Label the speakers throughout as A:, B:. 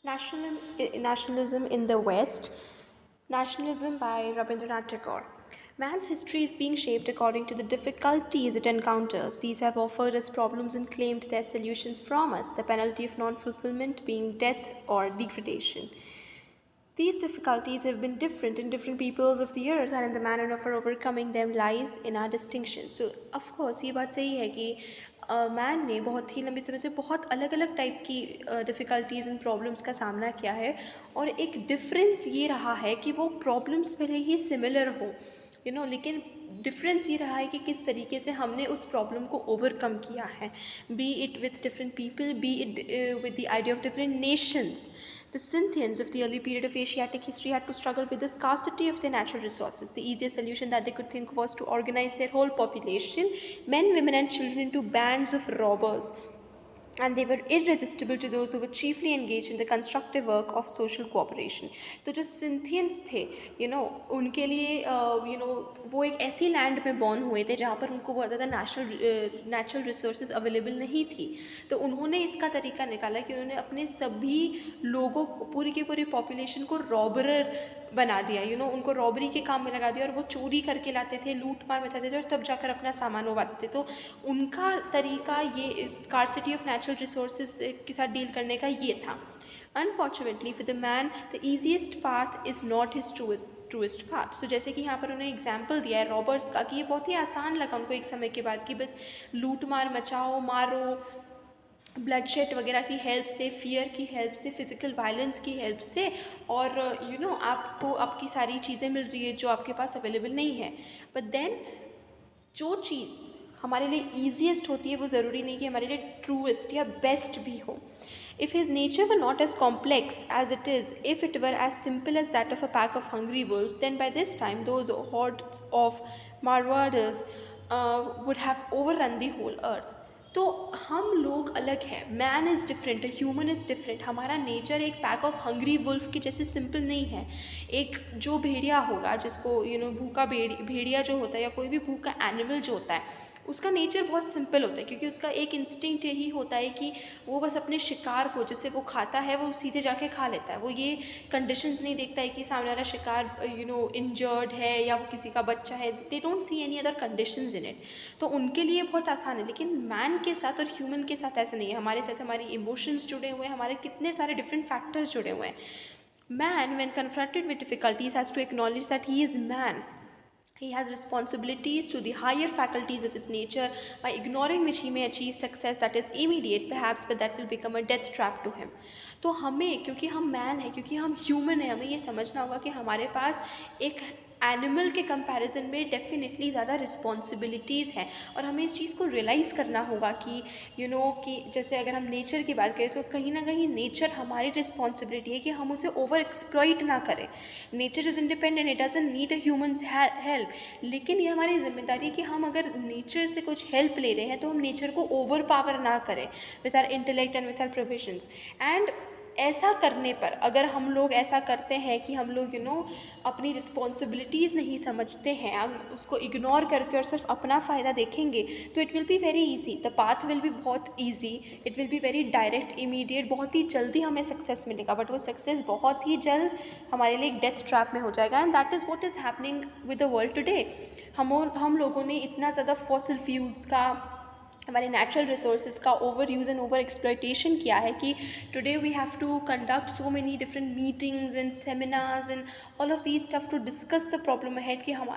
A: Nationalism in the West. Nationalism by Rabindranath Tagore. Man's history is being shaped according to the difficulties it encounters. These have offered us problems and claimed their solutions from us, the penalty of non fulfillment being death or degradation. These difficulties have been different in different peoples of the earth, and in the manner of our overcoming them lies in our distinction. So of course ये बात सही है कि man ने बहुत ही लंबे समय से बहुत अलग अलग टाइप की डिफ़िकल्टीज़ एंड प्रॉब्लम्स का सामना किया है, और एक डिफरेंस ये रहा है कि वो प्रॉब्लम्स भले ही सिमिलर हो, लेकिन डिफरेंस ये रहा है कि किस तरीके से हमने उस प्रॉब्लम को ओवरकम किया है, B it with different people, B it with the idea of different Nations. The Scythians of the early period of Asiatic history had to struggle with the scarcity of their natural resources. The easiest solution that they could think of was to organize their whole population, men, women, and children, into bands of robbers, and they were irresistible to those who were chiefly engaged in the constructive work of social cooperation. तो जो सिंथियंस थे, उनके लिए वो एक ऐसी land में born हुए थे जहाँ पर उनको बहुत ज़्यादा नेचुरल रिसोर्सेज अवेलेबल नहीं थी. तो उन्होंने इसका तरीका निकाला कि उन्होंने अपने सभी लोगों को, पूरी की पूरी पॉपुलेशन को रॉबरर बना दिया. उनको रॉबरी के काम में लगा दिया, और वो चोरी करके लाते थे, लूट मार मचाते थे, और तब जाकर अपना सामान उगाते थे. तो उनका तरीका ये स्कार्सिटी ऑफ नेचुरल रिसोर्सेज के साथ डील करने का ये था. Unfortunately for the man the easiest path is not his truest path. तो जैसे कि यहाँ पर उन्हें एग्जाम्पल दिया है रॉबर्स का, कि ये बहुत ही आसान लगा उनको एक समय के बाद, कि बस लूट मार मचाओ, मारो, ब्लडशेड वगैरह की हेल्प से, फियर की हेल्प से, फिज़िकल वायलेंस की हेल्प से, और आपको आपकी सारी चीज़ें मिल रही है जो आपके पास अवेलेबल नहीं है. बट देन जो चीज़ हमारे लिए ईजीएस्ट होती है वो ज़रूरी नहीं कि हमारे लिए ट्रूएस्ट या बेस्ट भी हो. If his nature were not as complex as it is, if it were as simple as that of a pack of hungry wolves, then by this time those hordes of marauders would have overrun the whole earth. तो हम लोग अलग हैं, man is different, human is different. हमारा nature एक pack of hungry wolf के जैसे simple नहीं है. एक जो भेड़िया होगा, जिसको भूखा भेड़िया जो होता है, या कोई भी भूखा एनिमल जो होता है, उसका नेचर बहुत सिंपल होता है, क्योंकि उसका एक इंस्टिंक्ट यही होता है कि वो बस अपने शिकार को, जिसे वो खाता है, वो सीधे जाके खा लेता है. वो ये कंडीशंस नहीं देखता है कि सामने वाला शिकार इंजर्ड है या वो किसी का बच्चा है. They don't see any other conditions in it. तो उनके लिए बहुत आसान है. लेकिन मैन के साथ और ह्यूमन के साथ ऐसा नहीं है. हमारे साथ हमारी इमोशंस जुड़े हुए हैं, हमारे कितने सारे डिफरेंट फैक्टर्स जुड़े हुए हैं. Man, when confronted with difficulties, has to acknowledge that he is man. He has responsibilities to the higher faculties of his nature, by ignoring which he may achieve success that is immediate perhaps, but that will become a death trap to him. तो हमें, क्योंकि हम man हैं, क्योंकि हम human हैं, हमें ये समझना होगा कि हमारे पास एक एनिमल के कंपैरिजन में डेफिनेटली ज़्यादा रिस्पॉन्सिबिलिटीज़ हैं. और हमें इस चीज़ को रियलाइज़ करना होगा कि कि जैसे अगर हम नेचर की बात करें, तो कहीं ना कहीं नेचर हमारी रिस्पॉन्सिबिलिटी है कि हम उसे ओवर एक्सप्लॉइट ना करें. Nature is independent, it doesn't need a humans help. लेकिन ये हमारी जिम्मेदारी है कि हम अगर नेचर से कुछ हेल्प ले रहे हैं, तो हम नेचर को ओवर पावर ना करें with our intellect and with our provisions. And ऐसा करने पर, अगर हम लोग ऐसा करते हैं कि हम लोग अपनी रिस्पॉन्सिबिलिटीज़ नहीं समझते हैं, हम उसको इग्नोर करके और सिर्फ अपना फ़ायदा देखेंगे, तो it will be very easy. The path will be बहुत easy, it will be very direct, immediate, बहुत ही जल्दी हमें सक्सेस मिलेगा. बट वो सक्सेस बहुत ही जल्द हमारे लिए एक डेथ ट्रैप में हो जाएगा. And that is what is happening with the world today. हम लोगों ने इतना ज़्यादा फॉसिल फ्यूल्स का, हमारे नेचुरल रिसोर्सेज का over use and over exploitation किया है कि today we have to conduct so many different meetings and seminars and all of these stuff to discuss the problem ahead, कि हम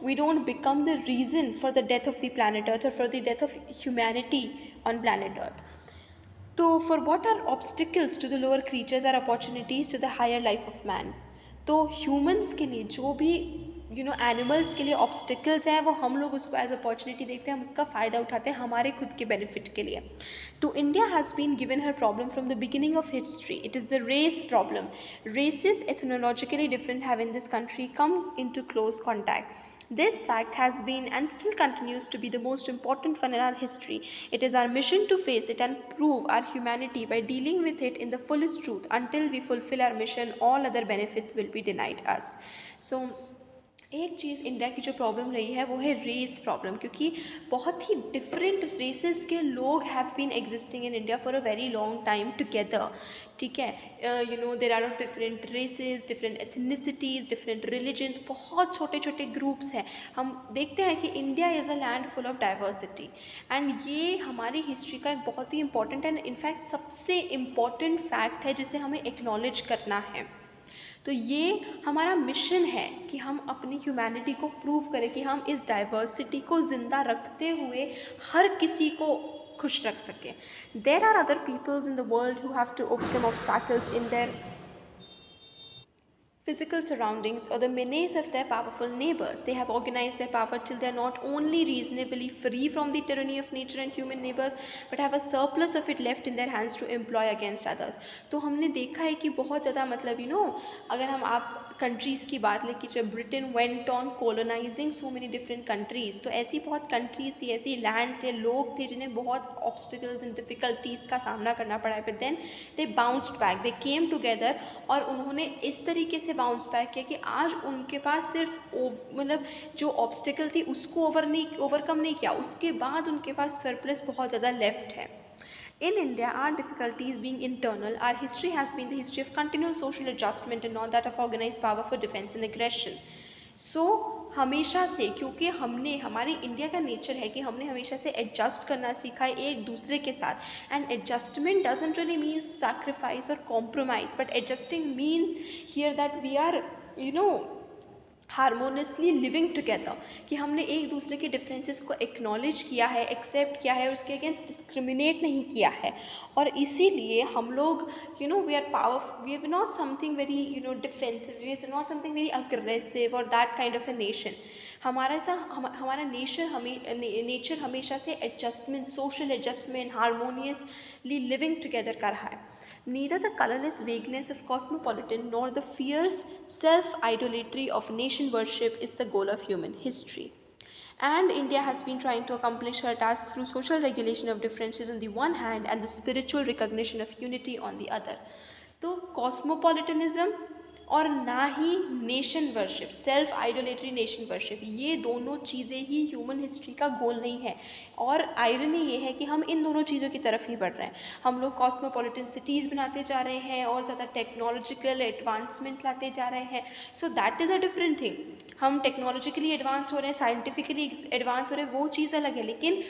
A: we don't become the reason for the death of the planet earth, और for the death of humanity on planet earth. तो for what are obstacles to the lower creatures are opportunities to the higher life of man. तो humans के लिए जो भी animals के लिए obstacles हैं, वो हम लोग उसको एज अपॉर्चुनिटी देखते हैं, हम उसका फ़ायदा उठाते हैं हमारे खुद के बेनिफिट के लिए. तो India has been given her problem from the beginning of history. It is the race problem. Races ethnologically different have in this country come into close contact. This fact has been and still continues to be the most important one in our history. It is our mission to face it and prove our humanity by dealing with it in the fullest truth. Until we fulfill our mission, all other benefits will be denied us. So एक चीज़ India की जो problem रही है वो है race problem, क्योंकि बहुत ही different races के लोग have been existing in India for a very long time together, ठीक है। You know there are of different races, different ethnicities, different religions, बहुत छोटे छोटे ग्रुप्स हैं। हम देखते हैं कि India is a land full of diversity, and ये हमारी हिस्ट्री का एक बहुत ही इंपॉर्टेंट एंड इनफैक्ट सबसे इम्पॉर्टेंट फैक्ट है जिसे हमें एक्नॉलेज करना है। तो ये हमारा मिशन है कि हम अपनी ह्यूमैनिटी को प्रूव करें कि हम इस डाइवर्सिटी को ज़िंदा रखते हुए हर किसी को खुश रख सकें। There are other peoples in the world who have to overcome obstacles in their physical surroundings or the menace of their powerful neighbors. They have organized their power till they are not only reasonably free from the tyranny of nature and human neighbors, but have a surplus of it left in their hands to employ against others. तो हमने देखा है कि बहुत ज़्यादा मतलब अगर हम आप कंट्रीज़ की बात लें कि जब Britain went on colonising so many different countries, तो ऐसी बहुत कंट्रीज़ थी, ऐसी लैंड थे, लोग थे जिन्हें बहुत ऑब्स्टिकल्स एंड डिफ़िकल्टीज़ का सामना करना पड़ा है, but then they bounced back, they came together, और उन्होंने इस तरीके से बाउंस बैक किया कि आज उनके पास सिर्फ मतलब जो ऑब्स्टिकल थी उसको ओवरकम नहीं किया, उसके बाद उनके पास सरप्लस बहुत ज़्यादा लेफ्ट है। In India, our difficulties being internal, our history has been the history of continual social adjustment and not that of organized power for defense and aggression. So, हमेशा से, क्योंकि हमने, हमारी इंडिया का नेचर है कि हमने हमेशा से एडजस्ट करना सीखा है एक दूसरे के साथ, and adjustment doesn't really means sacrifice और compromise, but adjusting means here that we are harmoniously living together, कि हमने एक दूसरे के डिफरेंसेस को एक्नॉलेज किया है, एक्सेप्ट किया है, उसके अगेंस्ट डिस्क्रिमिनेट नहीं किया है, और इसीलिए हम लोग we are power, we are not something very defensive, we are not something very aggressive और that kind of a nation. हमारा नेचर हमेशा से adjustment, social adjustment, harmoniously living together का रहा है। Neither the colorless vagueness of cosmopolitan nor the fierce self-idolatry of nation worship is the goal of human history. And India has been trying to accomplish her task through social regulation of differences on the one hand and the spiritual recognition of unity on the other. तो cosmopolitanism और ना ही nation worship, self idolatry nation worship, ये दोनों चीज़ें ही human history का गोल नहीं है। और आयरनी ये है कि हम इन दोनों चीज़ों की तरफ ही बढ़ रहे हैं। हम लोग कॉस्मोपॉलिटन सिटीज़ बनाते जा रहे हैं और ज़्यादा टेक्नोलॉजिकल एडवांसमेंट लाते जा रहे हैं। So that is a different thing. हम टेक्नोलॉजिकली एडवांस हो रहे हैं, साइंटिफिकली एडवांस हो रहे हैं, वो चीज़ अलग है, लेकिन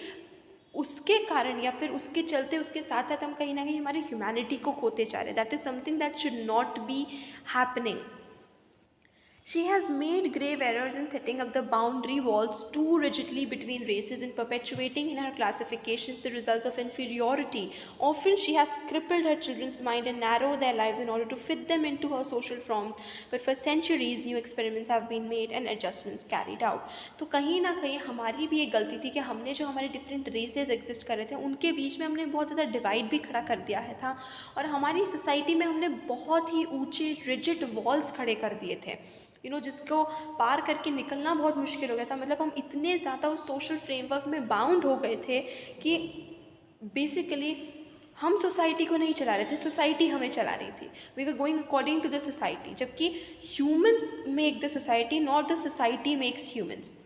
A: उसके कारण या फिर उसके चलते उसके साथ साथ हम कहीं ना कहीं हमारी ह्यूमैनिटी को खोते जा रहे हैं। That is something that should not be happening. She has made grave errors in setting up the boundary walls too rigidly between races and perpetuating in her classifications the results of inferiority. Often she has crippled her children's mind and narrowed their lives in order to fit them into her social forms. But for centuries, new experiments have been made and adjustments carried out. तो कहीं ना कहीं हमारी भी एक गलती थी कि हमने जो हमारे डिफरेंट रेसेस एग्जिस्ट कर रहे थे उनके बीच में हमने बहुत ज़्यादा डिवाइड भी खड़ा कर दिया है था, और हमारी सोसाइटी में हमने बहुत ही ऊंचे रिजिड वॉल्स खड़े कर दिए थे, जिसको पार करके निकलना बहुत मुश्किल हो गया था। मतलब हम इतने ज़्यादा उस सोशल फ्रेमवर्क में बाउंड हो गए थे कि बेसिकली हम सोसाइटी को नहीं चला रहे थे, सोसाइटी हमें चला रही थी। We were going according to the society, जबकि humans make the society, not the society makes humans.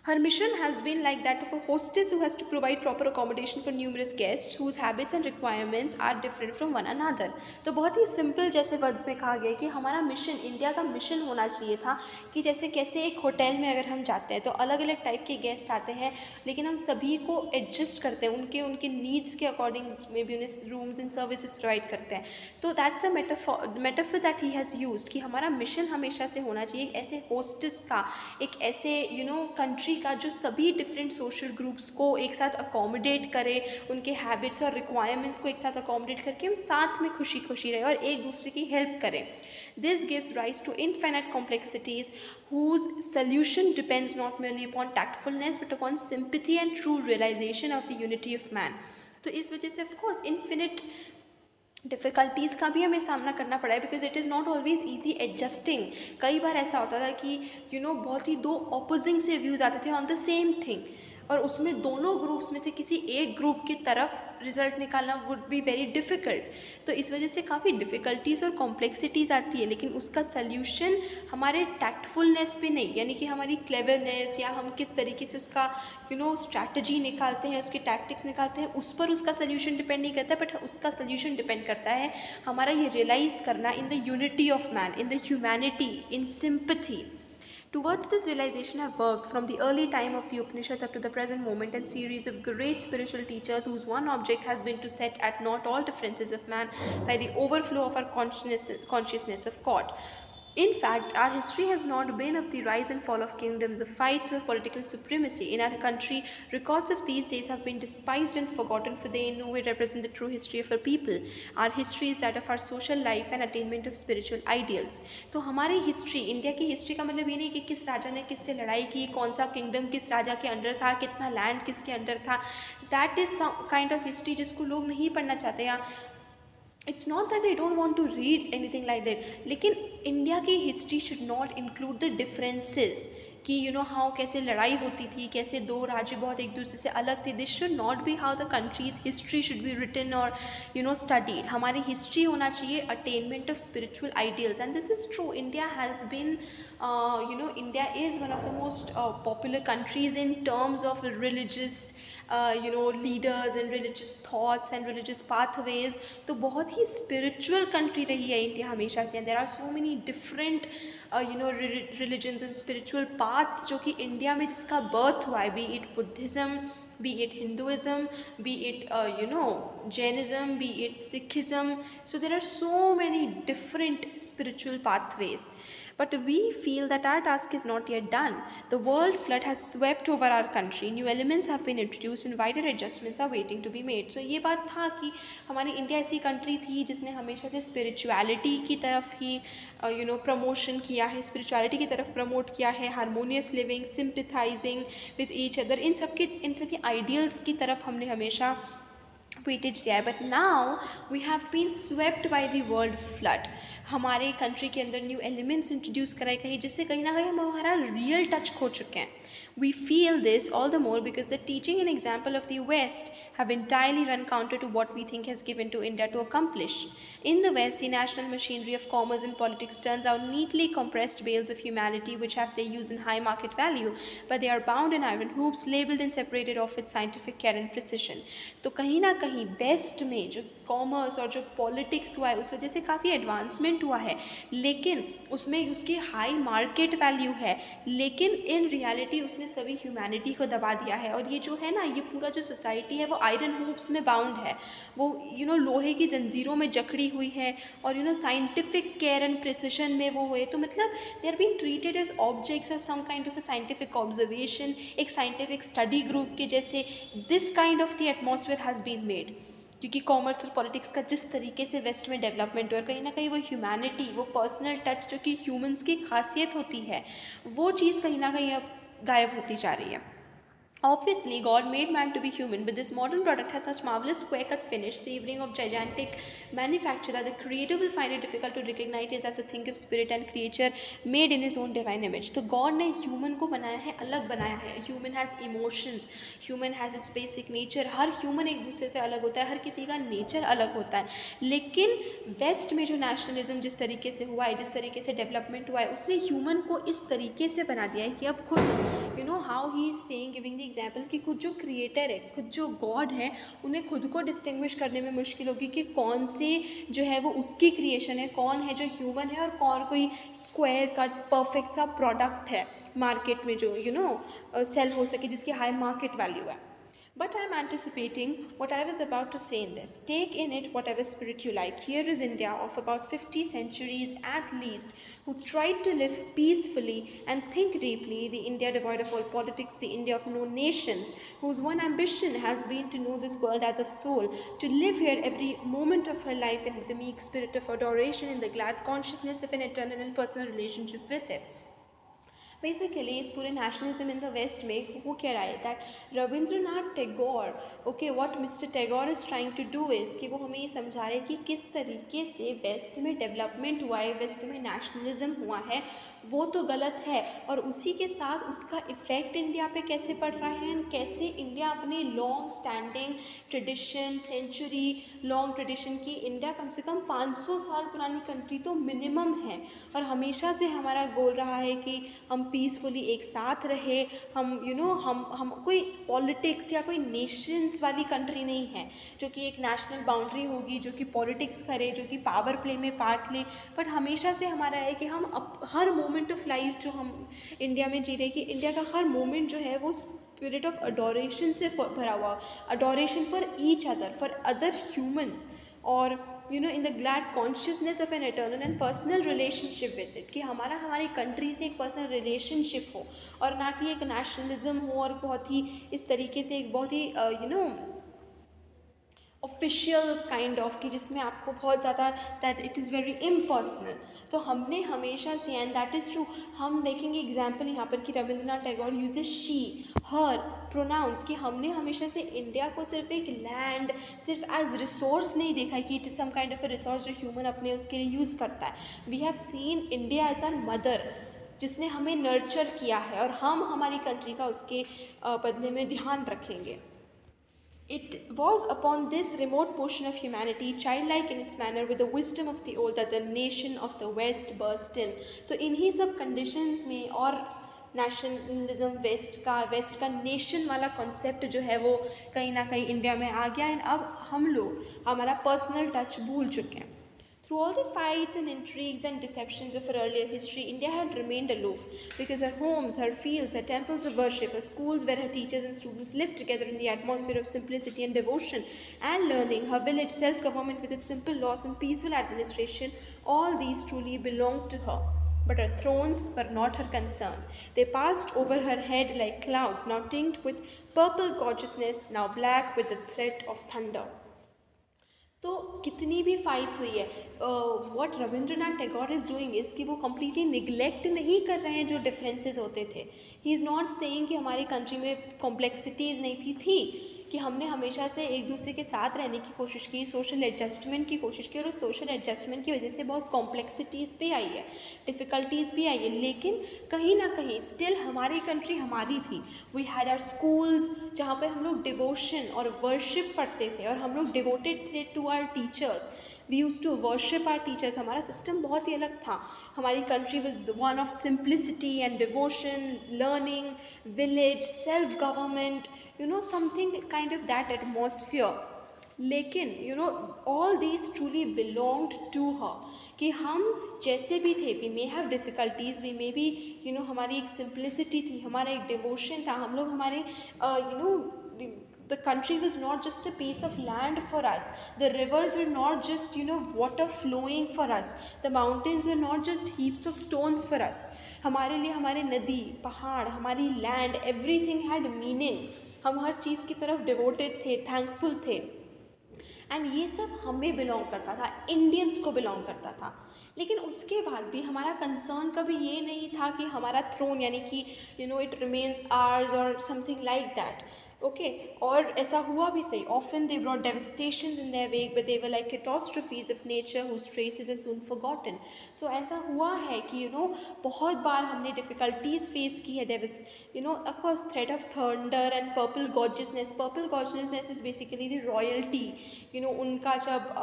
A: Her mission has been like that of a hostess who has to provide proper accommodation for numerous guests whose habits and requirements are different from one another. तो बहुत ही simple जैसे words में कहा गया कि हमारा mission, India का mission होना चाहिए था कि जैसे कैसे एक होटल में अगर हम जाते हैं तो अलग अलग टाइप के गेस्ट आते हैं, लेकिन हम सभी को एडजस्ट करते हैं, उनके नीड्स के अकॉर्डिंग में भी उन्हें रूम्स एंड सर्विसेज प्रोवाइड करते हैं। तो that's a metaphor that he has used कि हमारा मिशन हमेशा से होना चाहिए ऐसे होस्टेस का, एक ऐसे कंट्री का जो सभी डिफरेंट सोशल ग्रुप्स को एक साथ अकोमोडेट करे, उनके हैबिट्स और रिक्वायरमेंट्स को एक साथ अकोमोडेट करके हम साथ में खुशी खुशी रहे और एक दूसरे की हेल्प करें। This gives rise to infinite complexities whose solution depends not merely upon tactfulness but upon sympathy and true realization of the unity of man. तो इस वजह से ऑफ कोर्स इन्फिनिट डिफ़िकल्टीज़ का भी हमें सामना करना पड़ा है, because it is not always easy adjusting. कई बार ऐसा होता था कि बहुत ही दो अपोजिंग से व्यूज़ आते थे ऑन द सेम थिंग, और उसमें दोनों ग्रुप्स में से किसी एक ग्रुप की तरफ रिजल्ट निकालना वुड बी वेरी डिफ़िकल्ट। तो इस वजह से काफ़ी डिफ़िकल्टीज़ और कॉम्प्लेक्सिटीज़ आती है, लेकिन उसका सल्यूशन हमारे टैक्टफुलनेस पे नहीं, यानी कि हमारी क्लेवरनेस या हम किस तरीके से उसका स्ट्रैटेजी निकालते हैं, उसके टैक्टिक्स निकालते हैं, उस पर उसका सल्यूशन डिपेंड नहीं करता, बट उसका सल्यूशन डिपेंड करता है हमारा ये रियलाइज़ करना in the unity of man, in the humanity, in sympathy. Towards this realization, I've worked from the early time of the Upanishads up to the present moment, and series of great spiritual teachers whose one object has been to set at naught all differences of man by the overflow of our consciousness of God. In fact, our history has not been of the rise and fall of kingdoms, of fights of political supremacy. In our country, records of these days have been despised and forgotten, for they in no way represent the true history of our people. Our history is that of our social life and attainment of spiritual ideals. तो हमारी history, India की history का मतलब ये नहीं कि किस राजा ने किससे लड़ाई की, कौन सा किंगडम किस राजा के अंडर था, कितना लैंड किसके अंडर था. That is some kind of history जिसको लोग नहीं पढ़ना चाहते. या it's not that they don't want to read anything like that, लेकिन इंडिया की history should not include the differences कि हाउ कैसे लड़ाई होती थी, कैसे दो राज्य बहुत एक दूसरे से अलग थे. This should not be how the country's history should be written और स्टडीड. हमारी हिस्ट्री होना चाहिए attainment of spiritual ideals, and this is true. India has bin India is one of the most popular countries in terms of religious leaders and religious thoughts and religious pathways. तो बहुत ही spiritual country रही है India हमेशा से, and there are so many different religions and spiritual paths जो कि India में जिसका birth हुआ है, be it Buddhism, be it Hinduism, be it Jainism, be it Sikhism. So there are so many different spiritual pathways. But we feel that our task is not yet done. The world flood has swept over our country. New elements have been introduced and wider adjustments are waiting to be made. So ये बात था कि हमारी India ऐसी country थी जिसने हमेशा से स्पिरिचुअलिटी की तरफ ही प्रमोशन किया है, स्पिरिचुअलिटी की तरफ प्रमोट किया है, harmonious living, sympathizing with each other, इन सभी आइडियल्स की तरफ हमने हमेशा वेटेज दिया है. But now we have been swept by the world flood. हमारे कंट्री के अंदर न्यू एलिमेंट्स इंट्रोड्यूस कराए गए जिससे कहीं ना कहीं हम हमारा रियल टच खो चुके हैं. We feel this all the more because the teaching and example of the west have entirely run counter to what we think has given to India to accomplish. In the West, the national machinery of commerce and politics turns out neatly compressed bales of humanity which have their use in high market value, but they are bound in iron hoops, labeled and separated off with scientific care and precision. तो कहीं ना कहीं waste में जो commerce और जो politics हुआ है उस वजह से काफ़ी एडवांसमेंट हुआ है, लेकिन उसमें उसकी हाई मार्केट वैल्यू है, लेकिन इन रियलिटी उसने सभी ह्यूमैनिटी को दबा दिया है. और ये जो है ना, ये पूरा जो सोसाइटी है वो आयरन हूप्स में बाउंड है, वो लोहे की जंजीरों में जकड़ी हुई है, और साइंटिफिक केयर एंड प्रिसिशन में वो हुए. तो मतलब they are being treated as objects और some kind of a scientific observation, एक साइंटिफिक स्टडी ग्रुप के जैसे. This kind of the atmosphere has been made क्योंकि कॉमर्स और पॉलिटिक्स का जिस तरीके से वेस्ट में डेवलपमेंट हुआ, और कहीं ना कहीं वो ह्यूमैनिटी, वो पर्सनल टच जो कि ह्यूमंस की खासियत होती है, वो चीज़ कहीं ना कहीं अब गायब होती जा रही है. Obviously, God made man to be human, but this modern product has such marvelous square-cut finish, savoring of gigantic manufacture, that the creator will find it difficult to recognize it as a thing of spirit and creature made in his own divine image. तो God ने human को बनाया है, अलग बनाया है. Human has emotions, human has its basic nature. Her human एक दूसरे से अलग होता है, हर किसी का nature अलग होता है. लेकिन वेस्ट में जो nationalism जिस तरीके से हुआ है, जिस तरीके से डेवलपमेंट हुआ है, उसने human को इस तरीके से बना दिया है कि अब खुद how he is saying, giving the example कि खुद जो क्रिएटर है, खुद जो गॉड है, उन्हें खुद को डिस्टिंग्विश करने में मुश्किल होगी कि कौन से जो है वो उसकी क्रिएशन है, कौन है जो ह्यूमन है, और कौन कोई स्क्वायर कट परफेक्ट सा प्रोडक्ट है मार्केट में जो सेल हो सके, जिसकी हाई मार्केट वैल्यू है. But I am anticipating what I was about to say in this. Take in it whatever spirit you like. Here is India of about 50 centuries at least, who tried to live peacefully and think deeply, the India devoid of all politics, the India of no nations, whose one ambition has been to know this world as of soul, to live here every moment of her life in the meek spirit of adoration, in the glad consciousness of an eternal and personal relationship with it. Basically इस पूरे nationalism in the waste में वो कह रहा है that Rabindranath Tagore, okay, what mister Tagore is trying to do is कि वो हमें ये समझा रहे हैं कि किस तरीके से वेस्ट में डेवलपमेंट हुआ है, वेस्ट में नेशनलिज्म हुआ है, वो तो गलत है, और उसी के साथ उसका इफ़ेक्ट इंडिया पे कैसे पड़ रहा है एंड कैसे इंडिया अपने long standing tradition, century long tradition की, इंडिया कम से कम 500 साल पुरानी कंट्री तो मिनिमम है, और हमेशा से हमारा गोल रहा है कि हम पीसफुली एक साथ रहे, हम हम कोई पॉलिटिक्स या कोई नेशंस वाली कंट्री नहीं है जो कि एक नेशनल बाउंड्री होगी, जो कि पॉलिटिक्स करे, जो कि पावर प्ले में पार्ट ले, बट हमेशा से हमारा है कि हम हर मोमेंट ऑफ लाइफ जो हम इंडिया में जी रहे, कि इंडिया का हर मोमेंट जो है वो स्पिरिट ऑफ अडोरेशन से भरा हुआ, adoration for each other, for other humans, और in the glad consciousness of an eternal and personal relationship with it, कि हमारी कंट्री से एक पर्सनल रिलेशनशिप हो, और ना कि एक नेशनलिज्म हो, और बहुत ही इस तरीके से एक बहुत ही ऑफिशियल काइंड ऑफ, कि जिसमें आपको बहुत ज़्यादा that it is very impersonal. तो हमने हमेशा से, एंड दैट इज़ ट्रू, हम देखेंगे एग्जाम्पल यहाँ पर कि Rabindranath Tagore uses she, her pronoun, कि हमने हमेशा से इंडिया को सिर्फ एक लैंड, सिर्फ एज रिसोर्स नहीं देखा है कि it is some kind of a resource जो ह्यूमन अपने उसके लिए यूज़ करता है। We have seen India as our mother, जिसने हमें नर्चर किया है, और हम हमारी कंट्री का उसके बदले में ध्यान रखेंगे। It was upon this remote portion of humanity, childlike in its manner, with the wisdom of the old, that the nation of the West burst in. तो इन्हीं सब conditions में, और नेशनलिज्म वेस्ट का नेशन वाला कॉन्सेप्ट जो है वो कहीं ना कहीं इंडिया में आ गया है। अब हम लोग हमारा पर्सनल टच भूल चुके हैं। Through all the fights and intrigues and deceptions of her earlier history, India had remained aloof, because her homes, her fields, her temples of worship, her schools where her teachers and students lived together in the atmosphere of simplicity and devotion and learning, her village self-government with its simple laws and peaceful administration, all these truly belonged to her. But her thrones were not her concern. They passed over her head like clouds, now tinged with purple gorgeousness, now black with the threat of thunder. तो कितनी भी fights हुई है, what Rabindranath Tagore is doing is कि वो completely neglect नहीं कर रहे हैं जो डिफरेंसेस होते थे। ही इज़ नॉट सेइंग कि हमारी कंट्री में कॉम्प्लेक्सिटीज़ नहीं थी कि हमने हमेशा से एक दूसरे के साथ रहने की कोशिश की, सोशल एडजस्टमेंट की कोशिश की, और उस सोशल एडजस्टमेंट की वजह से बहुत कॉम्प्लेक्सिटीज़ भी आई है, डिफ़िकल्टीज़ भी आई है, लेकिन कहीं ना कहीं स्टिल हमारी कंट्री हमारी थी। वी हैड आवर स्कूल्स जहाँ पे हम लोग डिवोशन और वर्शिप पढ़ते थे, और हम लोग डिवोटेड थे to our teachers. We use to worship our teachers. हमारा सिस्टम बहुत ही अलग था। हमारी country was one of simplicity and devotion, learning, village, self government, something kind of that atmosphere. लेकिन all these truly belonged to her, कि हम जैसे भी थे, we may have difficulties, we may be हमारी एक simplicity थी, हमारा एक devotion था, हम लोग हमारे the country was not just a piece of land for us, the rivers were not just water flowing for us, the mountains were not just heaps of stones for us. हमारे लिए हमारे नदी, पहाड़, हमारी land, everything had meaning. हम हर चीज़ की तरफ devoted थे, थैंकफुल थे, एंड ये सब हमें बिलोंग करता था, इंडियंस को बिलोंग करता था। लेकिन उसके बाद भी हमारा कंसर्न कभी ये नहीं था कि हमारा थ्रोन, यानी कि इट रिमेन्स आर्स और समथिंग लाइक दैट, ओके। और ऐसा हुआ भी सही। Often they brought devastations in their wake, but they were like catastrophes of nature whose traces are soon forgotten. So ऐसा हुआ है कि बहुत बार हमने डिफ़िकल्टीज़ फेस की है। There was of course threat of thunder and purple gorgeousness. Purple gorgeousness is basically the royalty. उनका जब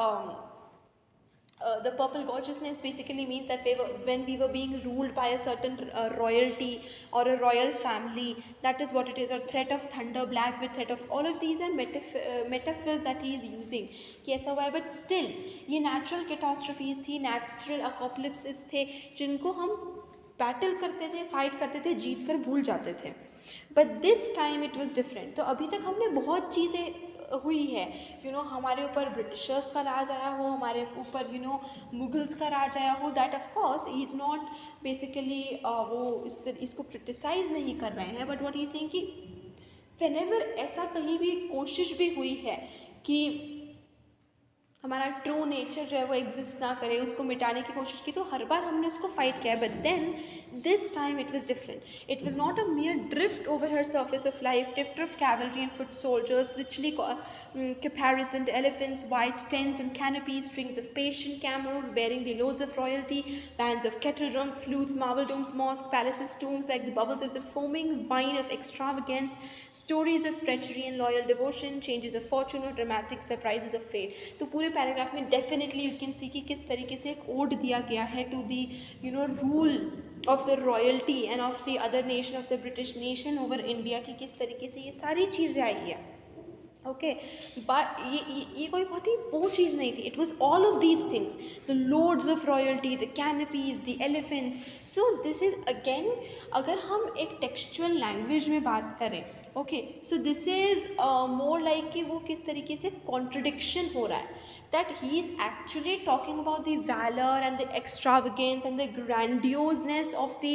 A: the purple gorgeousness basically means that when we were being ruled by a certain royalty or a royal family, that is what it is. Or threat of thunder, black with threat of, all of these are metaphors that he is using कि ऐसा हुआ है। But still ये natural कैटास्ट्रफीज थी, natural अपोकलिप्सिस थे, जिनको हम battle करते थे, फाइट करते थे, जीत कर भूल जाते थे। But this time it was different. तो अभी तक हमने बहुत चीज़ें हुई है, हमारे ऊपर ब्रिटिशर्स का राज आया हो, हमारे ऊपर मुगल्स का राज आया हो, that of course he is not basically वो इसको क्रिटिसाइज़ नहीं कर रहे हैं, बट व्हाट ही सेइंग कि व्हेनेवर ऐसा कहीं भी कोशिश भी हुई है कि हमारा ट्रू नेचर जो है वो एग्जिस्ट ना करे, उसको मिटाने की कोशिश की, तो हर बार हमने उसको फाइट किया है. But then this time it was different. It was not a mere drift over her surface of life, drift of cavalry and foot soldiers, richly caparisoned elephants, white tents and canopies, strings of patient camels bearing the loads of royalty, bands of kettle drums, flutes, marble domes, mosques, palaces, tombs like the bubbles of the foaming wine of extravagance, stories of treachery and loyal devotion, changes of fortune or dramatic surprises of fate. तो पूरे paragraph में definitely you can see कि किस तरीके से एक odd दिया गया है to the rule of the royalty and of the other nation, of the British nation over India, की किस तरीके से ये सारी चीज़ें आई है. ओके, बट ये कोई बहुत ही वो चीज़ नहीं थी. It was all of these things, the lords of royalty, the canopies, the elephants. So this is again, अगर हम एक टेक्सचुअल लैंग्वेज में बात करें, okay, so this is more like कि वो किस तरीके से कॉन्ट्रडिक्शन हो रहा है, that he is actually talking about the valour and the extravagance and the grandioseness of the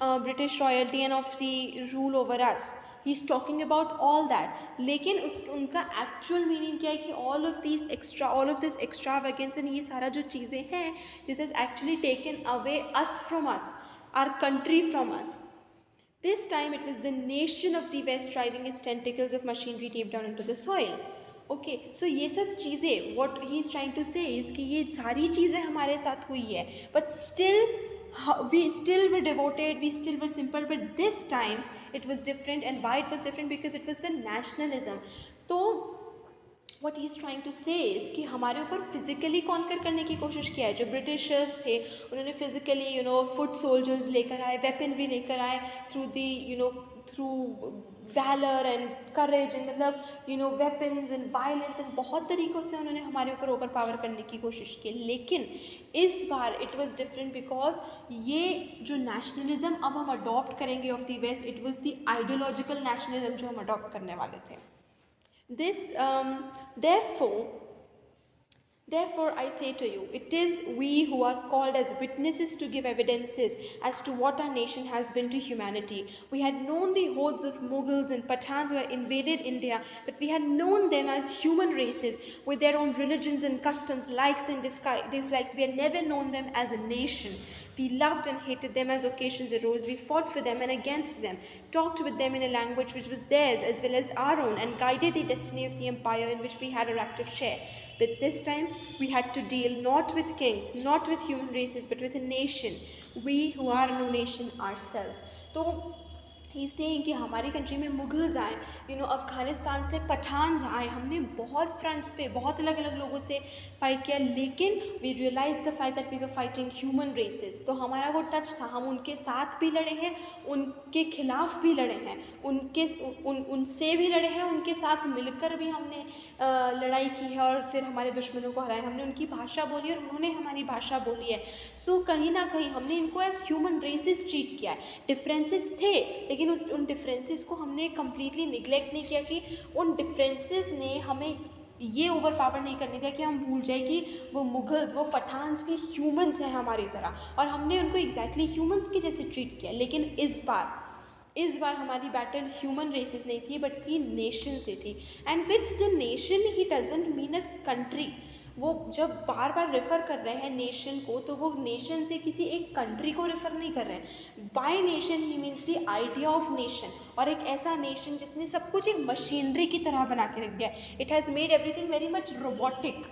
A: British royalty and of the rule over us. He is talking about all that. लेकिन उनका actual meaning क्या है कि all of this extravagance and ये सारा जो चीज़ें हैं, this is actually taken away us from us, our country from us. This time it was the nation of the West driving its tentacles of machinery deep down into the soil. Okay, so ये सब चीज़ें, what he is trying to say is कि ये सारी चीज़ें हमारे साथ हुई है, but still we still were devoted, we still were simple. But this time it was different. And why it was different? Because it was the nationalism. तो what he is trying to say is कि हमारे ऊपर physically conquer करने की कोशिश किया है. जो ब्रिटिशर्स थे उन्होंने फिजिकली फुट सोल्जर्स लेकर आए, वेपनरी लेकर आए, through valour and courage and मतलब वेपन्स एंड वायलेंस एंड बहुत तरीक़ों से उन्होंने हमारे ऊपर ओवर पावर करने की कोशिश की. लेकिन इस बार इट वाज डिफरेंट बिकॉज ये जो नेशनलिज्म अब हम अडॉप्ट करेंगे of the west, it was the ideological nationalism जो हम अडॉप्ट करने वाले थे. Therefore, I say to you, it is we who are called as witnesses to give evidences as to what our nation has been to humanity. We had known the hordes of Mughals and Pathans who had invaded India, but we had known them as human races with their own religions and customs, likes and dislikes. We had never known them as a nation. We loved and hated them as occasions arose. We fought for them and against them, talked with them in a language which was theirs as well as our own, and guided the destiny of the empire in which we had our active share. But this time, we had to deal not with kings, not with human races, but with a nation. We who are no nation ourselves. तो ही saying कि हमारी country में Mughals आए, अफ़गानिस्तान से पठान्स आए, हमने बहुत fronts पे बहुत अलग अलग लोगों से फ़ाइट किया, लेकिन we realise the fight that we were fighting human races. तो हमारा वो टच था, हम उनके साथ भी लड़े हैं, उनके खिलाफ भी लड़े हैं, उनसे भी लड़े हैं, उनके साथ मिलकर भी हमने लड़ाई की है और फिर हमारे दुश्मनों को हराया. हमने उनकी भाषा बोली और उन्होंने हमारी भाषा बोली है. सो कहीं ना कहीं हमने इनको एज ह्यूमन रेसेस ट्रीट किया है. डिफरेंसेस थे, लेकिन उन डिफरेंसेस को हमने कम्प्लीटली निगलेक्ट नहीं किया कि उन डिफरेंसेस ने हमें ये ओवर पावर नहीं करनी था कि हम भूल जाए कि वो मुगल्स, वो पठान्स भी ह्यूमंस हैं हमारी तरह, और हमने उनको एग्जैक्टली ह्यूमंस की जैसे ट्रीट किया. लेकिन इस बार हमारी बैटल ह्यूमन रेसेस नहीं थी, बट की नेशन से थी. And with the nation he doesn't mean a country. वो जब बार बार रेफ़र कर रहे हैं नेशन को, तो वो नेशन से किसी एक कंट्री को रेफ़र नहीं कर रहे हैं. बाय नेशन ही means the idea of nation, और एक ऐसा नेशन जिसने सब कुछ एक मशीनरी की तरह बना के रख दिया. It has made everything very much robotic.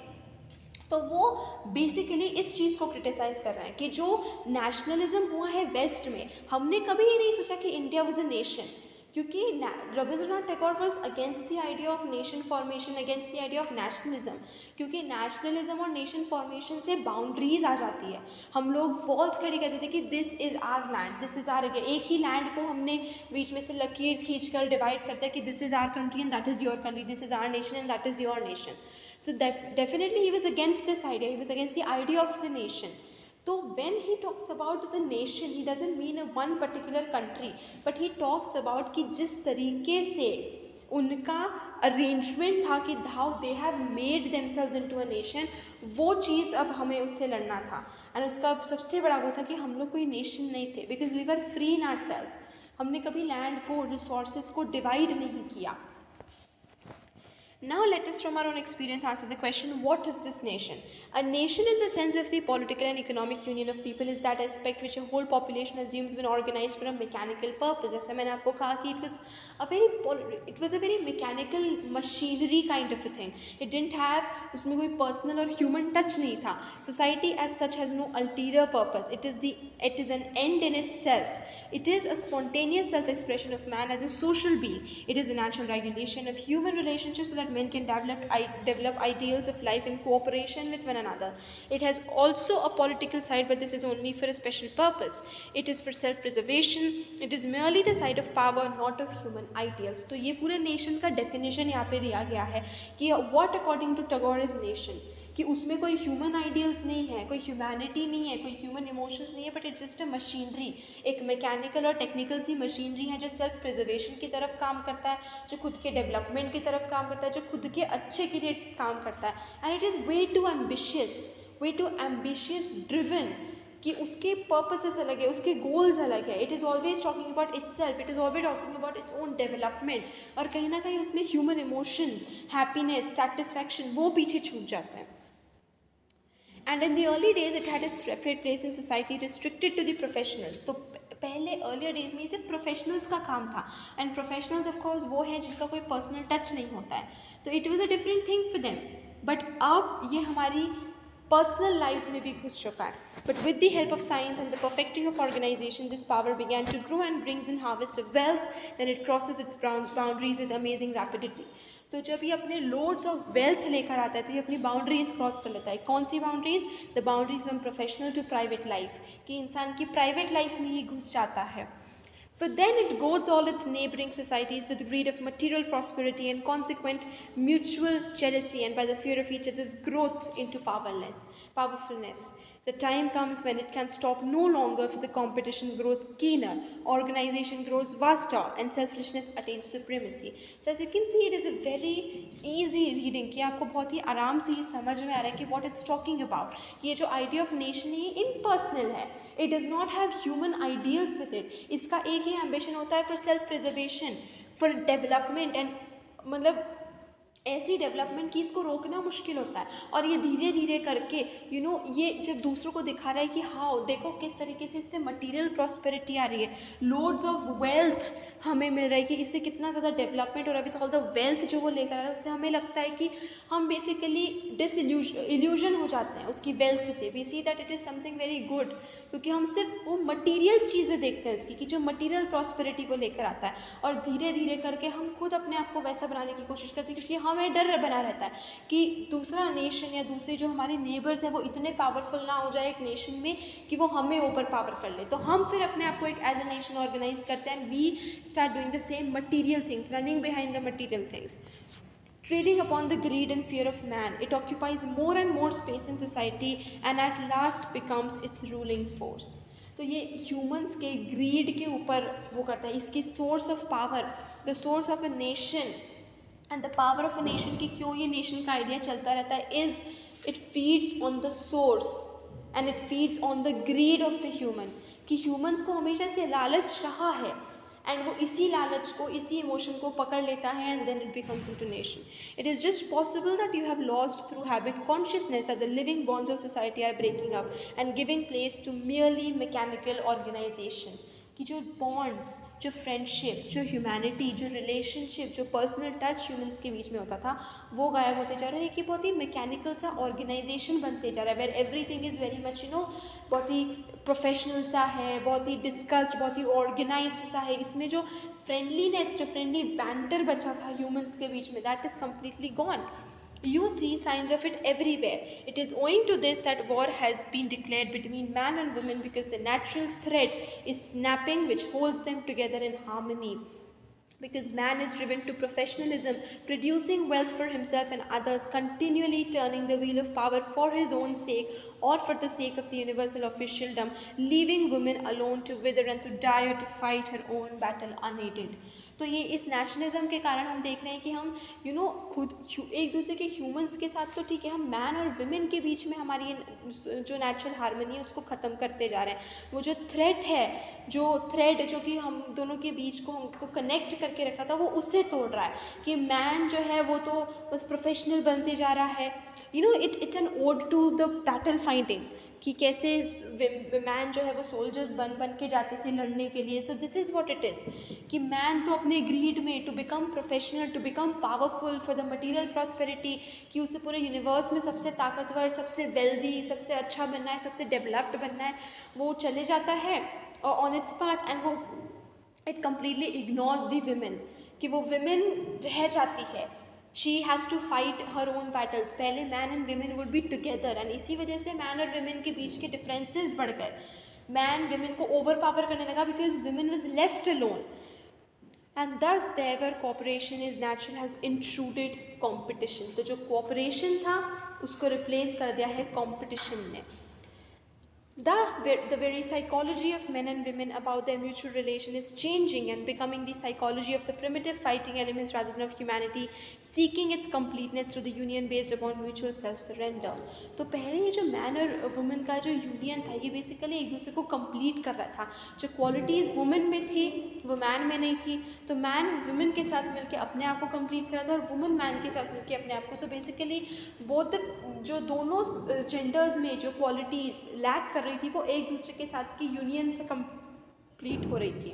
A: तो वो बेसिकली इस चीज़ को क्रिटिसाइज़ कर रहे हैं कि जो नेशनलिज्म हुआ है वेस्ट में, हमने कभी ये नहीं सोचा कि इंडिया वाज अ नेशन, क्योंकि Rabindranath Tagore was against the idea of nation formation, against the idea of nationalism. क्योंकि नेशनलिज्म और नेशन फॉर्मेशन से बाउंड्रीज आ जाती है. हम लोग वॉल्स खड़ी करते थे कि this is our land, this is our, एक ही लैंड को हमने बीच में से लकीर खींच कर डिवाइड करते हैं कि this is our country and that is your country, this is our nation and that is your nation. So definitely he was against this idea, he was against the idea of the nation. So when he talks about the nation, he doesn't mean a one particular country, but he talks about कि जिस तरीके से उनका arrangement था कि how they have made themselves into a nation, वो चीज़ अब हमें उससे लड़ना था. एंड उसका सबसे बड़ा वो था कि हम लोग कोई नेशन नहीं थे, because we were free in ourselves. हमने कभी लैंड को, रिसोर्सेज को डिवाइड नहीं किया. Now let us from our own experience answer the question, what is this nation? A nation in the sense of the political and economic union of people is that aspect which a whole population assumes been organized for a mechanical purpose. जैसे मैंने आपको कहा कि it was a very mechanical machinery kind of a thing. It didn't have, उसमें कोई personal और human touch नहीं था. Society as such has no ulterior purpose. It is an end in itself. It is a spontaneous self-expression of man as a social being. It is a natural regulation of human relationships so that men can develop ideals of life in cooperation with one another. It has also a political side, but this is only for a special purpose. It is for self-preservation. It is merely the side of power, not of human ideals. तो ये पूरे nation का definition यहाँ पे दिया गया है कि what according to Tagore is nation, कि उसमें कोई ह्यूमन आइडियल्स नहीं है, कोई ह्यूमैनिटी नहीं है, कोई ह्यूमन इमोशंस नहीं है, but it's just a machinery, एक मैकेनिकल और टेक्निकल सी मशीनरी है जो सेल्फ प्रिजर्वेशन की तरफ काम करता है, जो खुद के डेवलपमेंट की तरफ काम करता है, जो खुद के अच्छे के लिए काम करता है. And it is way too ambitious driven, कि उसके पर्पसेस अलग है, उसके गोल्स अलग है. It is always talking about itself, it is always talking about its own development, और कहीं ना कहीं उसमें ह्यूमन इमोशंस, हैप्पीनेस, सेटिस्फैक्शन वो पीछे छूट जाते हैं. And in the early days, it had its separate place in society, restricted to the professionals. तो पहले earlier days में सिर्फ professionals का काम था, and professionals of course वो हैं जिनका कोई personal touch नहीं होता है, तो it was a different thing for them. But अब ये हमारी personal lives में भी घुस चुका है. But with the help of science and the perfecting of organization, this power began to grow and brings in harvest of wealth. Then it crosses its boundaries with amazing rapidity. तो जब ये अपने loads of wealth लेकर आता है तो ये अपनी बाउंड्रीज क्रॉस कर लेता है. कौन सी boundaries? The boundaries from professional to private life, कि इंसान की प्राइवेट लाइफ में ही घुस जाता है. For then it goads all its neighboring societies with greed of material prosperity and consequent mutual jealousy, and by the fear of each other's growth into powerfulness. The time comes when it can stop no longer, for the competition grows keener, organization grows vaster, and selfishness attains supremacy. So as you can see, it is a very easy reading कि आपको बहुत ही आराम से ये समझ में आ रहा है कि what it's talking about. ये जो idea of nation है ये impersonal है. It does not have human ideals with it. इसका एक ही ambition होता है for self preservation, for development, and मतलब ऐसी डेवलपमेंट की इसको रोकना मुश्किल होता है. और ये धीरे धीरे करके ये जब दूसरों को दिखा रहा है कि हाँ देखो किस तरीके से इससे मटेरियल प्रॉस्पेरिटी आ रही है, लोड्स ऑफ वेल्थ हमें मिल रहा है, कि इससे कितना ज़्यादा डेवलपमेंट हो रहा है. विथ ऑल द वेल्थ जो वो लेकर आ रहा है उससे हमें लगता है कि हम बेसिकली इल्यूजन हो जाते हैं उसकी वेल्थ से. We see that it is something very good, क्योंकि हम सिर्फ वो मटीरियल चीज़ें देखते हैं उसकी, कि जो मटीरियल प्रॉस्पेरिटी वो लेकर आता है, और धीरे धीरे करके हम खुद अपने आप को वैसा बनाने की कोशिश करते हैं, क्योंकि हमें डर बना रहता है कि दूसरा नेशन या दूसरे जो हमारे नेबर्स हैं वो इतने पावरफुल ना हो जाए एक नेशन में कि वो हमें ओवर पावर कर ले. तो हम फिर अपने आप को एक एज ए नेशन ऑर्गेनाइज करते हैं, and we start doing the same material things, running behind the material things. Trading upon the greed and fear of man, it occupies more and more space in society and at last becomes its ruling force. तो ये humans के grid के ऊपर वो करता है. इसकी source of power, the source of a nation and the power of a nation, की क्यों ये नेशन का आइडिया चलता रहता है, is it feeds on the source and it feeds on the greed of the human. कि humans को हमेशा से लालच रहा है, एंड वो इसी लालच को, इसी इमोशन को पकड़ लेता है, and then it becomes into nation. It is just possible that you have lost through habit consciousness that the living bonds of society are breaking up and giving place to merely mechanical organisation. कि जो bonds, जो friendship, जो humanity, जो relationship, जो personal touch humans के बीच में होता था वो गायब होते जा रहा है. कि बहुत ही मैकेनिकल सा ऑर्गेनाइजेशन बनते जा रहा है, where everything is very much बहुत ही प्रोफेशनल सा है, बहुत ही डिस्कस्ड, बहुत ही ऑर्गेनाइज्ड सा है. इसमें जो फ्रेंडलीनेस, जो फ्रेंडली बैंटर बचा था ह्यूमंस के बीच में, that is completely gone. You see signs of it everywhere. It is owing to this that war has been declared between man and woman, because the natural thread is snapping which holds them together in harmony. Because man is driven to professionalism, producing wealth for himself and others, continually turning the wheel of power for his own sake or for the sake of the universal officialdom, leaving women alone to wither and to die or to fight her own battle unaided. तो ये इस nationalism के कारण हम देख रहे हैं कि हम खुद एक दूसरे के ह्यूमंस के साथ तो ठीक है, हम मैन और विमेन के बीच में हमारी ये जो नेचुरल हार्मनी है उसको ख़त्म करते जा रहे हैं. वो जो थ्रेड है, जो कि हम दोनों के बीच को हमको कनेक्ट करके करके रखा था वो उससे तोड़ रहा है कि मैन जो है वो तो बस प्रोफेशनल बनते जा रहा है. It's an ode to the battle fighting कि कैसे मैन जो है वो सोल्जर्स बन बन के जाते थे लड़ने के लिए. So this is what it is कि मैन तो अपने ग्रीड में to become professional, to become powerful for the material prosperity, कि उसे पूरे यूनिवर्स में सबसे ताकतवर, सबसे वेल्दी, सबसे अच्छा बनना है, सबसे डेवलप्ड बनना है, वो चले जाता है ऑन इट्स पाथ. एंड वो it completely ignores the women, कि वो विमेन रह जाती है. She has to fight her own battles. पहले man and women would be together and इसी वजह से मैन और विमेन के बीच के डिफरेंसेस बढ़ गए. मैन विमेन को ओवर पावर करने लगा because women was left alone. And thus their cooperation is natural has intruded competition. तो जो कॉपरेशन था उसको रिप्लेस कर दिया है कॉम्पिटिशन ने. The very psychology of men and women about their mutual relation is changing and becoming the psychology of the primitive fighting elements rather than of humanity seeking its completeness through the union based upon mutual self-surrender. तो पहले ये जो man और women का जो union था ये basically एक दूसरे को कंप्लीट कर रहा था. जो क्वालिटीज़ वुमेन में थी वो मैन में नहीं थी. तो मैन वुमेन के साथ मिलकर अपने आप को कंप्लीट कर रहा था और वुमेन मैन के साथ मिलकर अपने आप को. सो बेसिकली बोथ जो दोनों जेंडर्स में जो क्वालिटीज़ लैक कर रही थी वो एक दूसरे के साथ की यूनियन से कंप्लीट हो रही थी.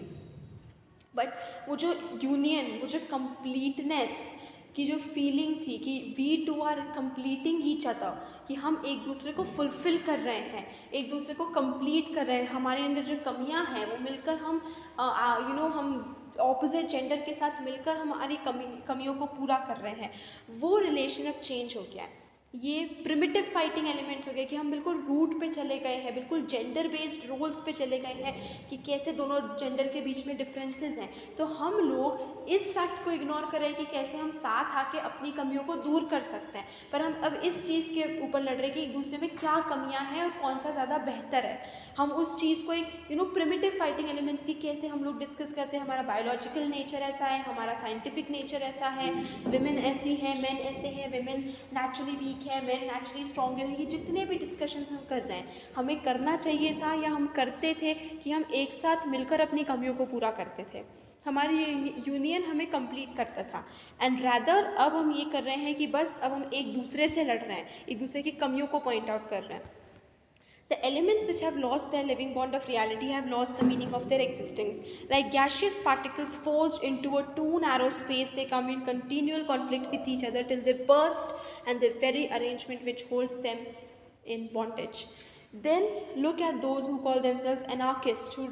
A: बट वो जो यूनियन, वो जो कंप्लीटनेस की जो फीलिंग थी कि we too are completing each other, कि हम एक दूसरे को फुलफ़िल कर रहे हैं, एक दूसरे को कंप्लीट कर रहे हैं. हमारे अंदर जो कमियां हैं वो मिलकर हम हम ऑपोजिट जेंडर के साथ मिलकर हमारी कमियों को पूरा कर रहे हैं. वो रिलेशन अब चेंज हो गया है. ये प्रिमिटिव फाइटिंग एलिमेंट्स हो गए कि हम बिल्कुल रूट पे चले गए हैं, बिल्कुल जेंडर बेस्ड रोल्स पे चले गए हैं कि कैसे दोनों जेंडर के बीच में डिफरेंसेस हैं. तो हम लोग इस फैक्ट को इग्नोर कर रहे हैं कि कैसे हम साथ आके अपनी कमियों को दूर कर सकते हैं. पर हम अब इस चीज़ के ऊपर लड़ रहे हैं कि एक दूसरे में क्या कमियां हैं और कौन सा ज़्यादा बेहतर है. हम उस चीज़ को एक प्रिमिटिव फाइटिंग एलिमेंट्स की कैसे हम लोग डिस्कस करते हैं. हमारा बायोलॉजिकल नेचर ऐसा है, हमारा साइंटिफिक नेचर ऐसा है, विमेन ऐसी हैं, मेन ऐसे हैं, विमेन नेचुरली वीक है, मेन नेचुरली स्ट्रॉन्गर है. ये जितने भी डिस्कशंस हम कर रहे हैं हमें करना चाहिए था या हम करते थे कि हम एक साथ मिलकर अपनी कमियों को पूरा करते थे. हमारी यूनियन हमें कंप्लीट करता था. एंड रैदर अब हम ये कर रहे हैं कि बस अब हम एक दूसरे से लड़ रहे हैं, एक दूसरे की कमियों को पॉइंट आउट कर रहे हैं. The elements which have lost their living bond of reality have lost the meaning of their existence. Like gaseous particles forced into a too narrow space, they come in continual conflict with each other till they burst, and the very arrangement which holds them in bondage. Then look at those who call themselves anarchists, who